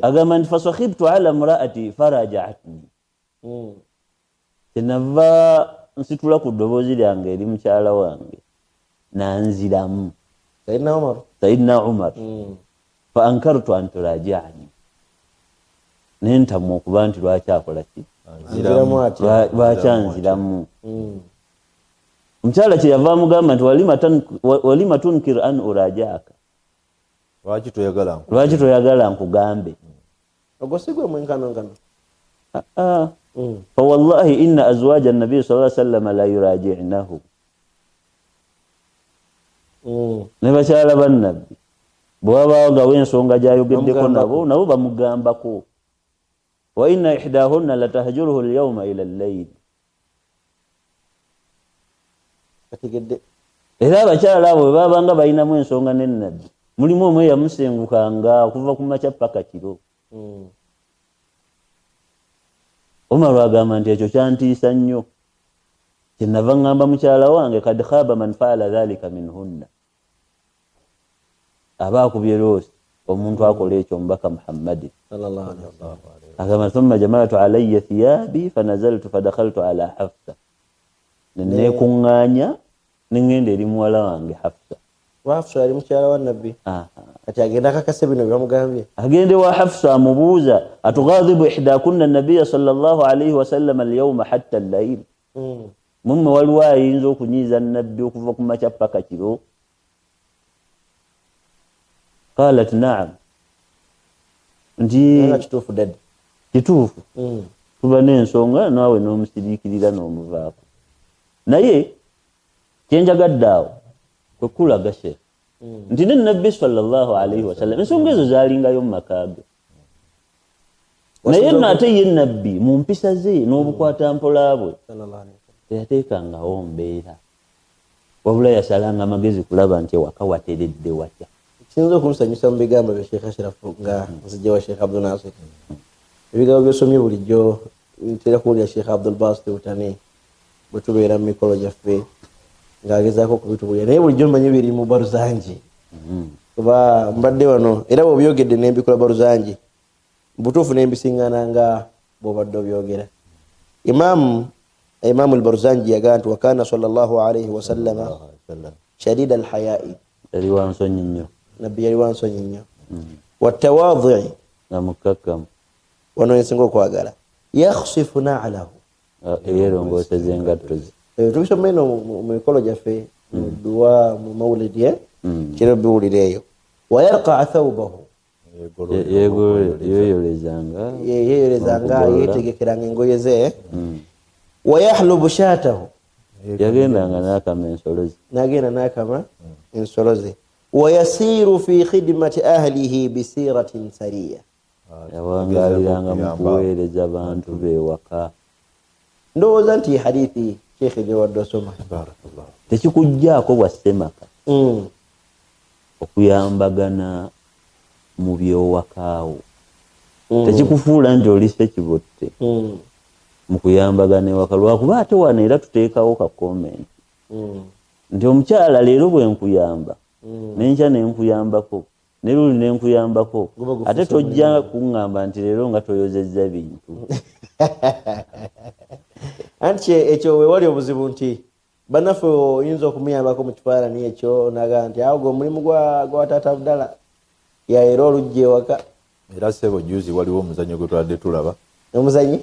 agamba nti fasahibtu ala mraati farajaatni kyenava nsitula ku ddoboozi lyange eri mukyala wange nanziramu Sayyidina Umar fa ankartu an turaji'ani nentamu okuba nti lwaki akola ki lwaki anziramu omukyala kyeyava amugamba nti walima tunkir an urajaaka lwaki toyagala nkugambe ogwo sigwe mwenkanonkano fawallahi inna azwaja an-nabi sallallahu alayhi wasallam la yuraji'nahu ne bakyala bannabbi bwe wabawagawo ensonga gyayogeddeko nabo bamugambako wa inna ihdahunna latahjuruhu al-yawma ila al-layl era abakyala abo bwe babanga balinamu ensonga n'ennabbi mulimu omwe yamusengukanga okuva ku makya paka kiro Omar agamba nti ekyo kyantiisa nnyo kyenava ngamba mukyala wange kad khaba man faala dhalika minhunna aba akubye loosi omuntu akola ekyo omubaka Muhammadi sallallahu alaihi wasallam agamba thumma jamaatu alayya thiyabi fanazaltu fadakhaltu ala Hafsa neekuŋŋaanya nengenda eri muwala wange Hafsa Hafsa yali mukyala wa nabbi kati agenda akakase bino byamugambye agende wa Hafsa amubuuza atughadhibu ihdakunna an-nabiyya sallallahu alayhi wasallam al-yawma hatta al-layl mumme waliwo ayinza okunyiiza nabbi okuva ku makya paka kiro qalat na'am nti kituufu tuba n'ensonga naawe n'omusiriikirira n'omuvaako naye kyenjagadde awo kwekulaga Sheikh nti ne nabbi sallallahu alayhi wasallam ensonga ezo zaalingayo mu maka ge naye nno ate ye nabbi mu mpisa ze n'obukwatampola bwe teyateekangawo mbeera wabula yasalanga amagezi kulaba nti ewaka wateredde watya kiyinza okumusanyusa mu bigambo bya Sheikh Ashraf nga nzijja wa Sheikh Abdul Nasir ebigambo byosomye bulijjo ntera kuwulira Sheikh Abdul Basit Butani bwe tubeera mu mikolo gyaffe ng'agezaako okubitubulira naye bulijjo mmanyi biri mu Baruzanji kuba mbadde wano era bw'obyogedde n'embikola Baruzanji butuufu n'embisiŋŋana nga bw'obadde obyogera Imam Imam al-Barzanji yagamba wa kana sallallahu alayhi wa sallam shadid al-haya'i, yali wansonyi nnyo, nabbi yali wansonyi nnyo, wa tawadhu'i, nga mukkakkamu, wano ensinga okwagala, yakhsifu na'lahu, yeerongoseza engatto ze. Tubisoma eno mu mikolo gyaffe mu duwa mu mawulidi kiro biwulireeyo. Wa yarqa thawbahu, yeeyolezanga yeetegekeranga engoye ze. Wa yahlubu shaatahu, yagendanga n'akama ensolo ze, n'agenda n'akama ensolo ze. Wa yasiiru fi khidmati ahlihi bisiratin sariya, yawangaaliranga mu kuweereza bantu beewaka. Ndowooza nti hadithi Sheikh gyewadde osoma tekikugjaako bwa ssemaka okuyambagana mu byowakaawo, tekikufuula nti oli ssekibotte mu kuyambagana ewaka, lwakuba ate wano era tuteekawo ka komenti nti omukyala leero bwe nkuyamba n'enkya ne nkuyambako ne luli ne nkuyambako, ate tojja kuŋŋamba nti leero nga toyozezza bintu. Anti ekyo wewali obuzibu nti bannaffe oyinza okumuyambako mu kifaananyi ekyo naga nti awo gwe omulimu gwa taata Abdallah yaera oluggi ewaka. Era sebo juzi waliwo omuzannyo gwe twadde tulaba, Omuzannyi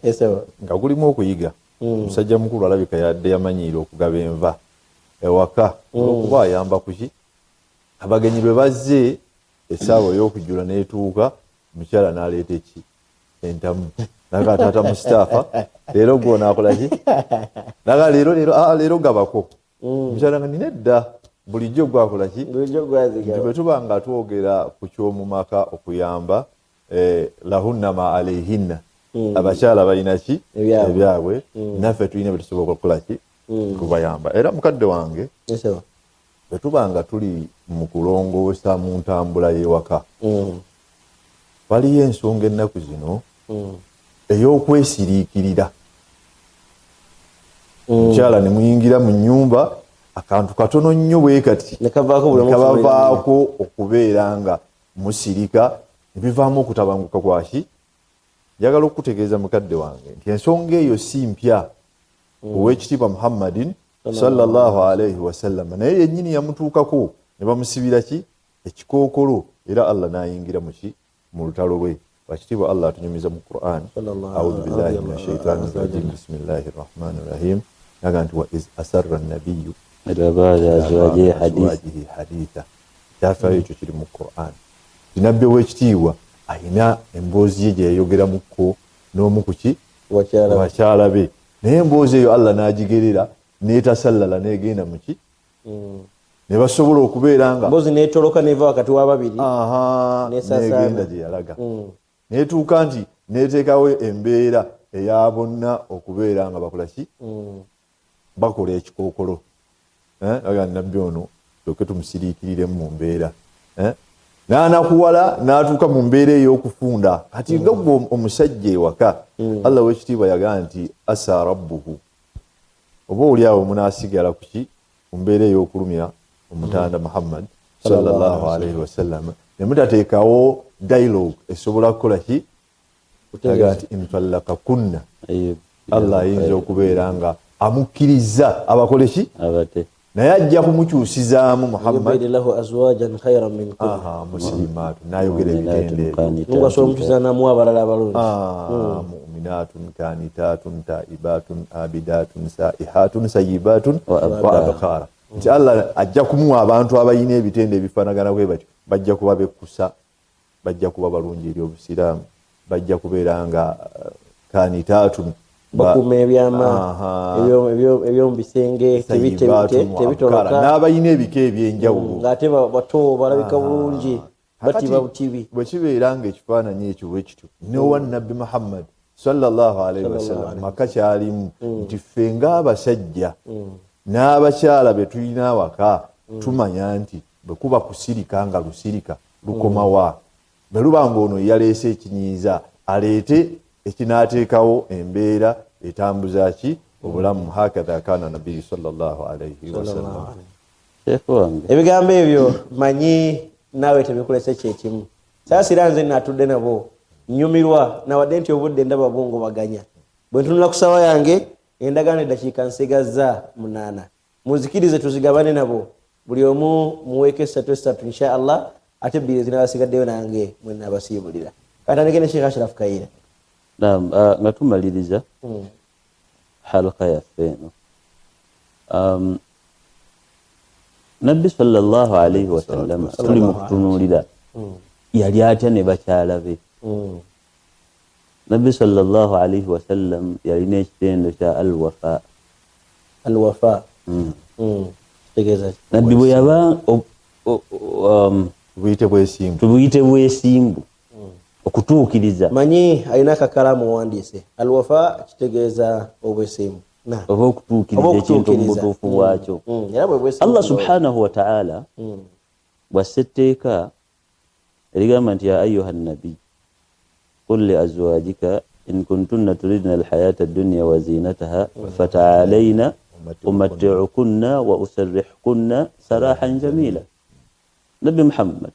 esebo nga gulimu okuyiga. Omusajja mukulu alabika yadde yamanyiira okugaba enva ewaka okuba ayamba kuki. Abagenyi bwe bazze essaawa ey'okujjula n'etuuka, omukyala n'aleeta eki entamu naga taata Mustafa leero gwona akola ki, naga leero gabako. Omukyala nga nina edda bulijjo gwakola ki, bwe tuba nga twogera ku ky'omu maka okuyamba lahunna ma alayhinna, abakyala balina ki ebyabwe, naffe tulina bye tusobola okukola ki kubayamba. Era mukadde wange bwe tuba nga tuli mu kulongoosa mu ntambula y'ewaka, waliyo ensonga ennaku zino ey'okwesiriikirira. Omukyala ne muyingira mu nnyumba, akantu katono nnyo bwe kati ne kabavaako okubeera nga musirika, ne bivaamu okutabanguka kwaki. Njagala okutegeeza mukadde wange nti ensonga eyo si mpya. Oweekitiibwa Muhammadin sallallahu alayhi wasallam naye yennyini yamutuukako ne bamusibira ki ekikookolo, era Allah n'ayingira mu lutalo lwe. Wakitiibwa Allah atunyumiza mu Qur'an, a'udhu billahi minash shaitani rajim, bismillahir rahmanir rahim, naga nti wa iz asarra an-nabiyyu ila ba'di azwajihi haditha. Kyafaayo ekyo kiri mu Qur'an. Nabbi w'ekitiibwa ayina emboozi ye gye yayogeramuko n'omu ku ki bakyala be, naye emboozi eyo Allah n'agigerera n'etasallala n'egenda mu ki, ne basobola okubeera nga mboozi n'etoloka n'eva wakati w'ababiri n'egenda gye yalaga, n'etuuka nti n'eteekawo embeera eya bonna okubeera nga bakola ki, bakola ekikookolo. Aga nabbi ono tulyoke tumusiriikiriremu mu mbeera, n'anakuwala n'atuuka mu mbeera ey'okufunda. Kati nga gwe omusajja ewaka, Allah w'ekitiibwa yagamba nti asa rabbuhu, oba oli awo munaasigala ku ki, mu mbeera ey'okulumya omutanda Muhammad sallallahu alayhi wasallam, ne mutateekawo dialogue esobola kukola ki, aga nti intallaka kunna, Allah ayinza okubeera nga amukkiriza abakole ki, naye ajja kumukyusizaamu Muhammad muslimaatu, n'ayogera mu'minaatun kaanitaatun taa'ibaatun aabidaatun saa'ihaatun sayyibaatun wa abkaara. Nti Allah ajja kumuwa abantu abalina ebitende ebifaanagana bwe batyo, bajja kuba bekkusa, bajja kuba balungi eri obusiraamu, bajja kubeera nga kaanitaatun bakuma ebyama ebyomu bisenge tebitoloka, n'abalina ebika ebyenjawulo ng'ate bato balabika bulungi, batiba butibi. Bwe kibeera nga ekifaananyi ekyo bwe kityo, n'owa nabbi Muhammad sallallahu alayhi wasallam maka kyalimu nti ffe ng'abasajja n'abakyala be tulina awaka tumanya nti bwe kuba kusirika nga lusirika lukomawa, bwe luba ng'ono yaleese ekinyiiza aleete ekinaateekawo embeera etambuza ki obulamu. Hakadha kaana nabbi sallallahu alayhi wasallam. Ebigambo ebyo manyi naawe tebikulese kyekimu. Saasira nze natudde nabo nyumirwa nawadde nti obudde ndaba bungobaganya. Bwe ntunula ku sawa yange endagaano eddakiika nsigaza 8 muzikirize tuzigabane nabo buli omu muweeko 3 insha Allah ate 2 zinabasigaddeyo nange mwena abasiibulira katandike ne Sheikh Ashraf Kaira. Naam, nga tumaliriza halqa yaffe eno Nabbi sallallahu alayhi wa sallam tuli mu kutunuulira yali atya ne bakyala be. Nabbi sallallahu alayhi wa sallam yalina ekitendo kya alwafa. Tegeza Nabbi bwe yaba tubuyite bwesimbu okutuukiriza manyi alina akakalamu wandiise alwafa kitegeeza obwesimbu oba okutuukiriza ekintu mu butuufu bwakyo. Allah subhanahu wa ta'ala bw'assa etteeka erigamba nti ya ayuha nabi qul li azwajika in kuntunna turidna alhayata ad-dunya wa zinataha fata'alayna umatti'ukunna wa usarrihkunna sarahan jamila. Nabi Muhammad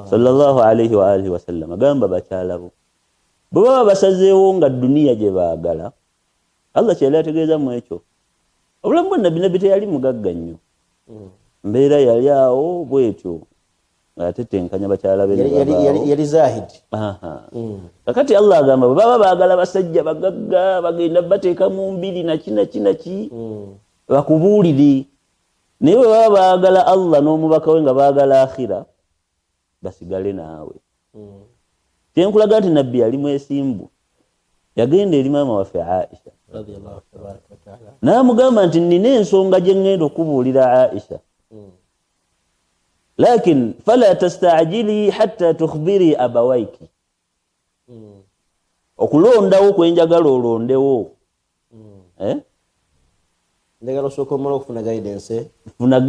sallallahu alayhi wa alihi wa sallam agamba bakyala bo bwe baba basazeewo nga duniya gye baagala Allah kyali ategeeza mu ekyo obulamu bwa nabbi teyali mugagga nnyo mbeera yali awo bwetyo ngatetenkanya bakyala be yali zahidi. kakati Allah agamba bwe baba baagala basajja bagagga bagenda bateeka mu mbiri nakinaki bakubuulire naye bwe baba baagala Allah n'omubaka we nga baagala akhira basigale naawe. Kyenkulaga nti nabbi yali mwesimbu yagenda eri maama waffe Aisha n'amugamba nti nina ensonga gye ŋŋenda okubuulira Aisha lakin fala tastajili hatta tukhbiri abawaiki. Okulondawo kwenjagala olondewo ndagala osooka omala okufuna guidance okufuna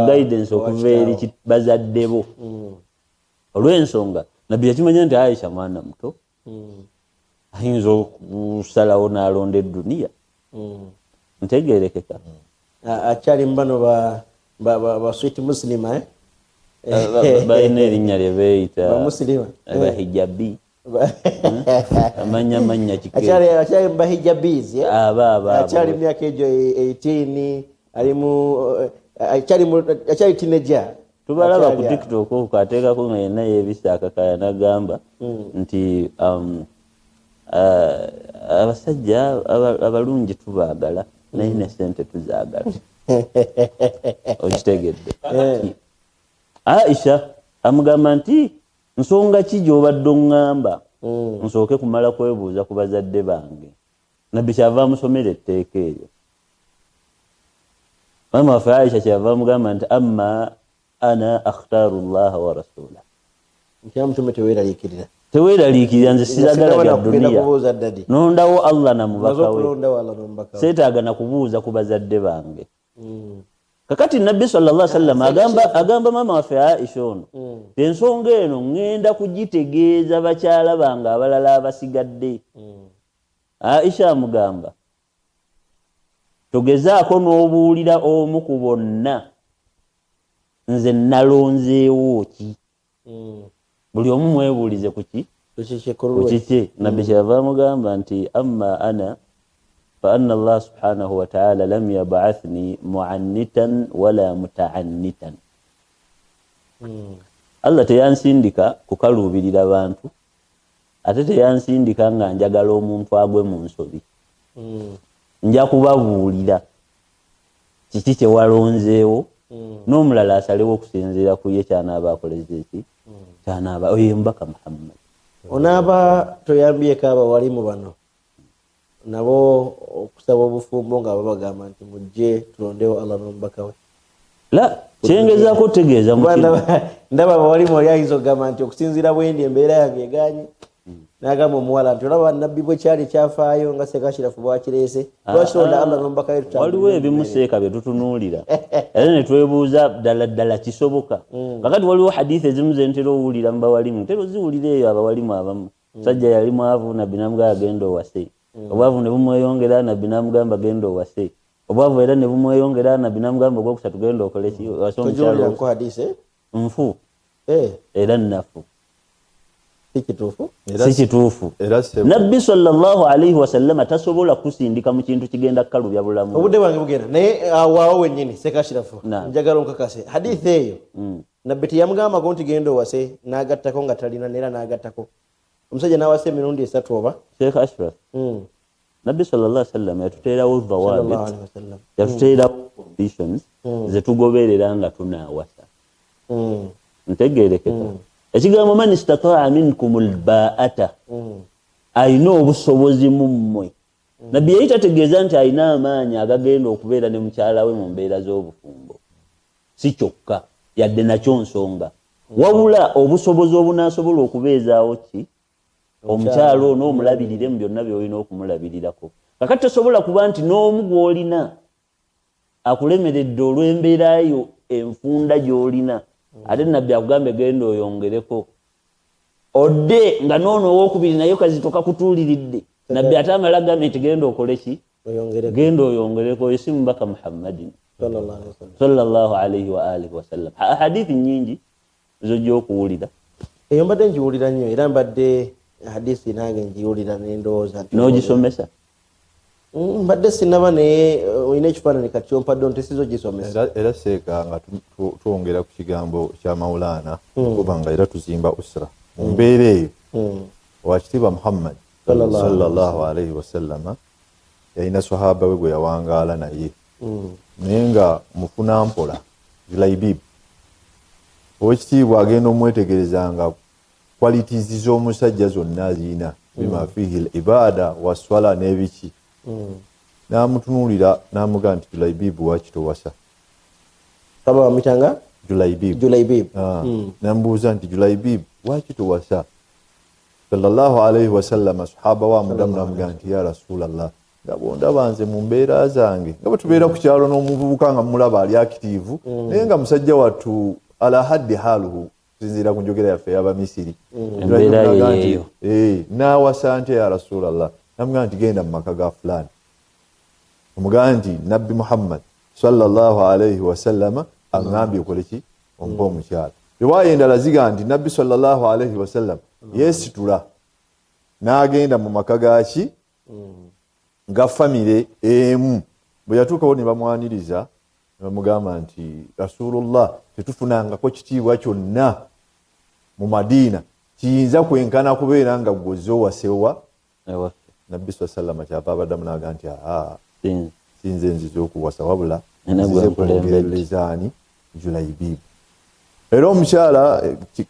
guidance okuva eri bazadde bo. Olw'ensonga nabbi yakimanya nti Aisha mwana muto ayinza okusalawo n'alonda edduniya ntegeerekeka akyali mbano ba sweet muslima balina erinnya lye beeyita bamuslima bahijabi amanya akyali bahijabiz akyali myaka egyo 18 akyali teenager. Tubalaba ku TikTok okateekako nga yenna yeebisa akakaya n'agamba nti abasajja abalungi tubaagala naye ne ssente tuzaagala. Okitegedde. Aisha amugamba nti nsonga ki gy'obadde oŋŋamba nsooke kumala kwebuuza ku bazadde bange. Nabbi kyava amusomera etteeka eryo. Maama waffe Aisha kyava amugamba nti amma ana akhtaaru llaha wa rasulahu. Teweeraliikirira nze siragala bya dduniya nondawo Allah na mubaka we seetaaga na kubuuza ku bazadde bange. Kakati nabbi sallallahu alaihi wasallam agamba maama waffe Aisha ono ensonga eno ŋŋenda kugitegeeza bakyala bange abalala abasigadde. Aisha amugamba togezaako n'obuulira omu ku bonna nze nalonzeewo ki. Buli omu mwebuulize ku kiki. Nabbi kyava amugamba nti amma ana fa anna Allah subhanahu wa ta'ala lam yab'athni mu'annitan wala muta'annitan. Allah teyansindika kukaluubirira bantu ate teyansindika nga njagala omuntu agwe mu nsobi. Nja kubabuulira kiki kye walonzeewo n'omulala asalewo okusinziira ku ye kyanaaba akoleze eki kyanaaba oyo mbaka Muhammad. Onaaba toyambyeko abawalimu bano nabo okusaba obufumbo nga babagamba nti mujje tulondewo Allah n'omubaka we. La kyengezaako otegeeza ndaba abawalimu oli ayinza okugamba nti okusinziira bwendi embeera yange eganye n'agamba omuwala nti olaba nabbi bwe kyali kyafaayo nga Sekashirafu bwakireese lwakilonda Allah n'omubaka we tutambule. Waliwo ebimuseeka bye tutunuulira era ne twebuuza ddala kisoboka. Kakati waliwo hadithi ezimu ze ntera owulira mu bawalimu ntera oziwulira eyo abawalimu abamu. Sajja yali mwavu nabbi n'amugamba agenda owase. Obwavu ne bumweyongera nabbi n'amugamba genda owase. Obwavu era ne bumweyongera nabbi n'amugamba ogwokusatu genda okole ki owase omukyalo nfu era nnafu. si kituufu. Nabbi sallallahu alaihi wasallam tasobola kusindika mu kintu kigenda kalubya bulamu. Obudde bwange bugenda naye awaawo wennyini Sekashirafu njagala onkakase hadithi eyo nabbi teyamugamba nti genda owase n'agattako nga talina neera n'agattako omusajja n'awasa emirundi 3 oba Sheikh Ashraf Nabbi sallallahu alaihi wasallam yatuteerawo dhawabit yatuteerawo conditions zetugoberera nga tunaawasa ntegeerekeka ekigambo man istataa minkum albaata ayina obusobozi mu mmwe nabbi yali tategeeza nti ayina amaanyi agagenda okubeera ne mukyala we mu mbeera z'obufumbo si kyokka yadde nakyo nsonga wabula obusobozi obunaasobola okubeezaawo ki omukyala ono omulabirire mu byonna by'olina okumulabirirako kakati tosobola kuba nti n'omu gw'olina akulemeredde olw'embeerayo enfunda gy'olina ate nabbi akugambe genda oyongereko odde nga noono owookubiri naye kazito kakutuuliridde nabbi ate amala agambe nti genda okole ki genda oyongereko esi mubaka Muhammadin sallallahu alaihi wa alihi wasallam hadithi nyingi zojja okuwulira eyo mbadde ngiwulira nnyo era mbadde hadithi nange ngiwulira n'endowooza n'ogisomesa mbadde sinaba naye olina ekifaananyi kati kyompadde nti sizo gisomesa era seeka nga twongera ku kigambo kya Maulana kuba nga era tuzimba usra mu mbeera eyo owakitiibwa Muhammad sallallahu alaihi wasallama yalina sahaba we gwe yawangaala naye naye nga mufuna mpola Julaibib owekitiibwa agenda omwetegerezanga qualities z'omusajja zonna azina bima fihi al-ibada waswala n'ebiki n'amutunuulira n'amugamba nti Julaibib waki towasa kaba wamitanga Julaibib n'amubuuza nti Julaibib waki towasa sallallahu alaihi wasallam sahaba wa mudamu n'amugamba nti ya Rasulallah nga bondaba nze mu mbeera zange nga bwe tubeera ku kyalo n'omuvubuka nga mulaba ali akitiivu naye nga musajja wattu ala haddi haluhu kusinziira ku njogera yaffe y'Abamisiri n'awasa nti ya Rasulallah namugamba nti genda mu maka ga fulani omugamba nti Nabbi Muhammad sallallahu alaihi wasallama aŋŋambye okole ki ompa omukyala riwaaya endala ziga nti Nabbi sallallahu alaihi wasallam yeesitula n'agenda mu maka gaki nga famire emu bwe yatuukawo ne bamwaniriza ne bamugamba nti Rasulullah tetufunangako kitiibwa kyonna mu Madiina kiyinza kwenkana kubeera nga gwoze owasewa Nabbi sallallahu kyava abaddamu n'agamba nti sinze nzize okuwasa wabula nzize kuleezaani Julaibib era omukyala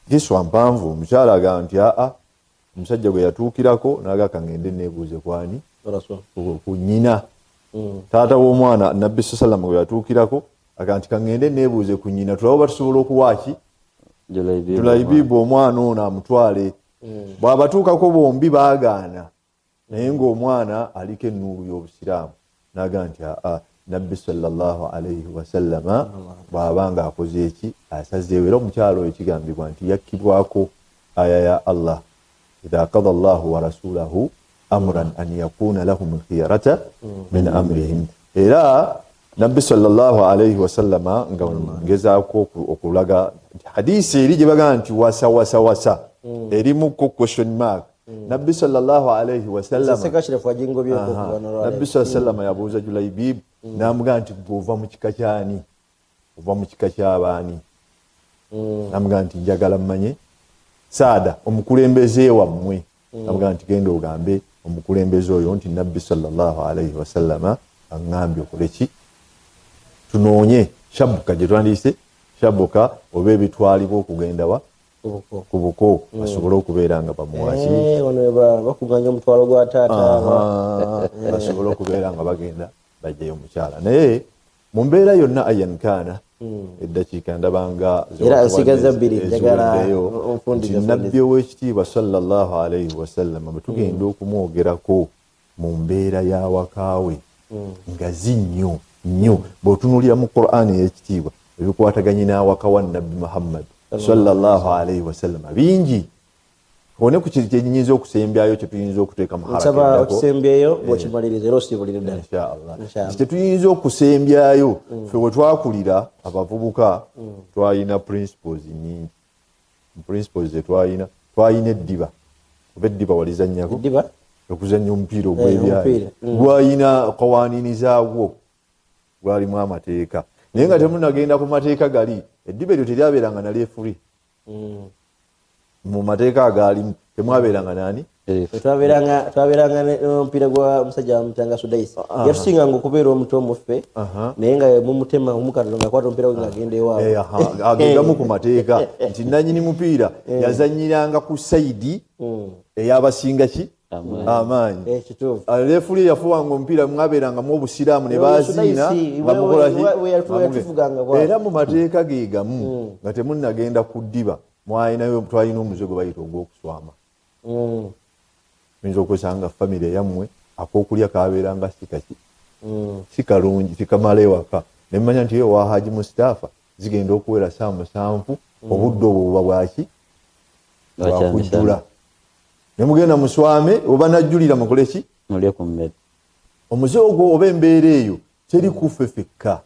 kiswa mpanvu omukyala agamba nti omusajja gwe yatuukirako n'agaka ngende neebuuze kwani ku nnyina taata w'omwana Nabbi sallallahu gwe yatuukirako agamba nti kangende neebuuze ku nnyina tulaba batusobola okuwaaki Julaibib omwana ono amutwale bw'abatuukako bombi baagaana naye ng'omwana aliko ennuuru y'obusiraamu n'agamba nti Nabbi sallallahu alaihi wasallama bw'abanga akoze eki asazeewo era omukyalo oyo kigambibwa nti yakkibwako aya ya Allah idha qada Allahu wa rasulahu amran an yakuna lahum khiyarata min amrihim era Nabbi sallallahu alaihi wasallama nga ngezaako okulaga hadisi eri gye bagamba nti wasa erimu question mark Nabbi sallallahu alaihi wasallam Nabbi sallallahu yabuuza Julaibib n'amugamba nti ova mu kika kyani ova mu kika ky'abaani n'amugamba nti njagala mmanye Saada omukulembeze wammwe n'amugamba nti genda ogambe omukulembeze oyo nti Nabbi sallallahu alaihi wasallama aŋŋambye okole ki tunoonye shabuka gye twandiyise shabuka oba ebitwalibwa okugenda wa ku buko basobole okubeera nga bamuwaki bakuganya omutwalo gwa taata basobole okubeera nga bagenda bajjayo omukyala naye mu mbeera yonna ayankaana eddakiika ndabanga era nsigaza bbiri nti Nabbi ow'ekitiibwa sallallahu alaihi wasallam bwe tugenda okumwogerako mu mbeera y'awakaawe ngazi nnyo bw'otunuulira mu Qur'ani ey'ekitiibwa ebikwataganye n'awaka wa Nabbi Muhammad sallallahu alaihi wasallam bingi one ku kiri kyenyinza okusembyayo kyetuyinza okuteeka mu haraka okusembyayo bw'okimaliriza era osibulire ddala inshallah kyetuyinza okusembyayo ffe bwe twakulira abavubuka twalina principles nyingi principles zetwalina twayina eddiba oba eddiba walizannyako eddiba okuzannya omupiira ogw'ebyayi gwayina kawanini zaagwo gwalimu amateeka naye nga temunagenda ku mateeka gali eddiba eryo teryabeeranga na leefuli mu mateeka agaalimu temwabeeranga nani twabeeranga n'omupiira gwa musajja wamutanga Sudaisi yatusinganga okubeera omuto omuffe naye nga mumutema omukatono ngaakwata omupiira gwe ng'agenda ewaabwe agendamu ku mateeka nti nannyini mupiira yazannyiranga ku sayidi ey'abasinga ki amaanyi leefuli yafuwanga omupiira mwabeerangamu obusiraamu ne baziina nga mukolaki era mu mateeka ge gamu nga temunnagenda ku ddiba twalina omuze gwe bayita ogw'okuswama oyinza okwesanga famire yammwe ak'okulya kabeeranga si kalungi tikamala ewaka ne mmanya nti ewa Haji Mustapha zigenda okuwera 7 obudde obwo buba bwaki bwakujjula ne mugenda muswame oba najjulira mukoleki mulye ku mmere omuze ogwo oba embeera eyo teri kuffe fekka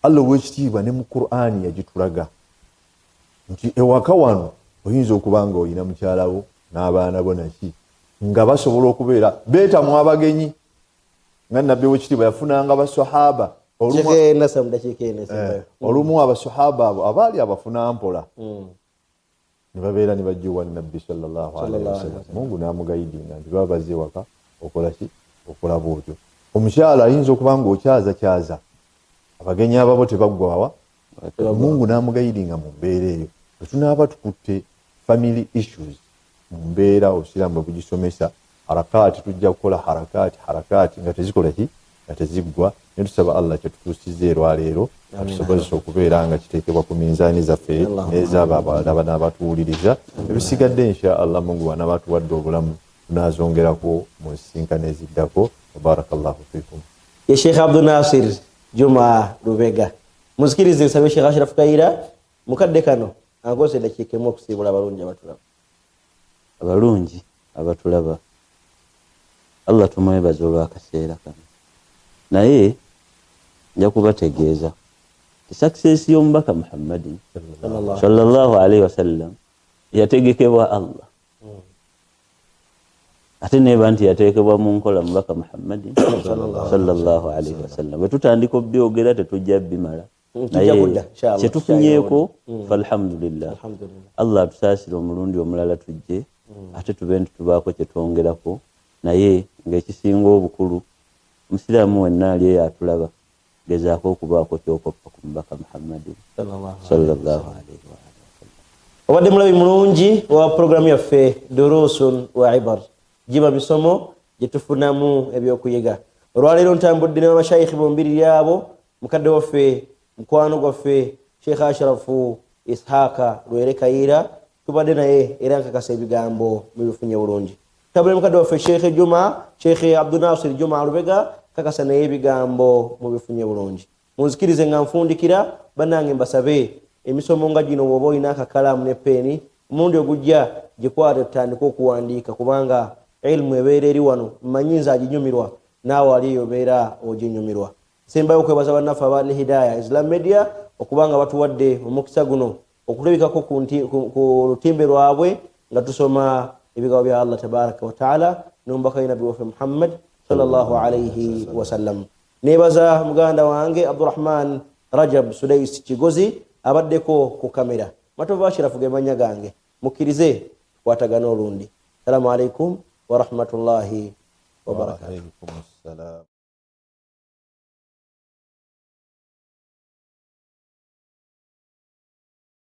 Allah ow'ekitiibwa ne mu Qur'ani yagitulaga nti ewaka wano oyinza okuba nga oyina mukyalawo n'abaana bo naki nga basobola okubeera beetamu abagenyi nga nabbi w'ekitiibwa yafunanga basahaba olumu abasahaba abo abaali abafuna mpola ne babeera ne bajjuwa nabbi sallallahu alaihi wasallam Mungu n'amugayidinga nti baba bazze ewaka okolaki okulaba otyo omukyala ayinza okuba nga okyaza abagenyi ababo tebaggwawa Mungu n'amugayidinga mu mbeera eyo tunaaba tukutte family issues mu mbeera obusiraamu bwe bugisomesa harakaati tujja kukola harakaati nga tezikola ki nga teziggwa ne tusaba Allah kyetutuusiza erwaleero atusobozesa okubeera nga kiteekebwa ku minzaani zaffe n'ez'abo abalaba n'abatuwuliriza ebisigadde insha Allah Mungu wanaabatuwadde obulamu tunaazongerako mu nsisinkano eziddako barakallahu fikum ye Sheikh Abdul Nasir Juma Lubega muzikirize nsabe Sheikh Ashraf Kaira mukadde kano agoze dakiika emu okusiibula abalungi abatulaba Allah tumwebaza olw'akaseera kano naye nja kubategeeza success y'omubaka Muhammadin sallallahu alaihi wasallam yategekebwa Allah ate neba nti yateekebwa mu nkola mubaka Muhammadin sallallahu alaihi wasallam bwe tutandika obyogera tetujja bimala naye kyetufunyeeko falhamdulillah Allah atusaasire omulundi omulala tujje ate tube nti tubaako kyetwongerako naye ng'ekisinga obukulu musiraamu wenna ali eyo atulaba gezaako okubaako kyokoppa ku mubaka Muhammadin sallallahu alaihi wasallam obadde mulabi mulungi wa programu yaffe durusun wa ibar jiba bisomo gyetufunamu ebyokuyiga olwaleero ntambudde ne bamashayikhi bombiriri abo mukadde waffe mukwano gwaffe Sheikh Ashrafu Ishaka Lwere Kaira tubadde naye era nkakasa ebigambo mubifunye bulungi tabule mukadde waffe Sheikh Juma Sheikh Abdul Nasir Juma Lubega kakasa naye ebigambo mubifunye bulungi munzikirize nga nfundikira bannange mbasabe emisomo nga gino bw'oba olina akakalamu ne peeni omundi ogujja gikwate tutandika okuwandiika kubanga ilmu ebeera eri wano manyinza aginyumirwa naawe aliyo obeera oginyumirwa sembayo okwebaza bannaffe aba Al-Hidayah Islam Media okubanga batuwadde omukisa guno okulabikako ku lutimbe lwabwe nga tusoma ebigambo bya Allah tabaraka wa taala n'omubaka nabbi waffe Muhammad sallallahu alaihi wasallam nebaza muganda wange Abdurrahman Rajab Sudais Kigozi abaddeko ku kamera Matovu Ashrafu ge manya gange mukkirize kwatagana olundi. Assalamu alaikum wa rahmatullahi wa barakatuh.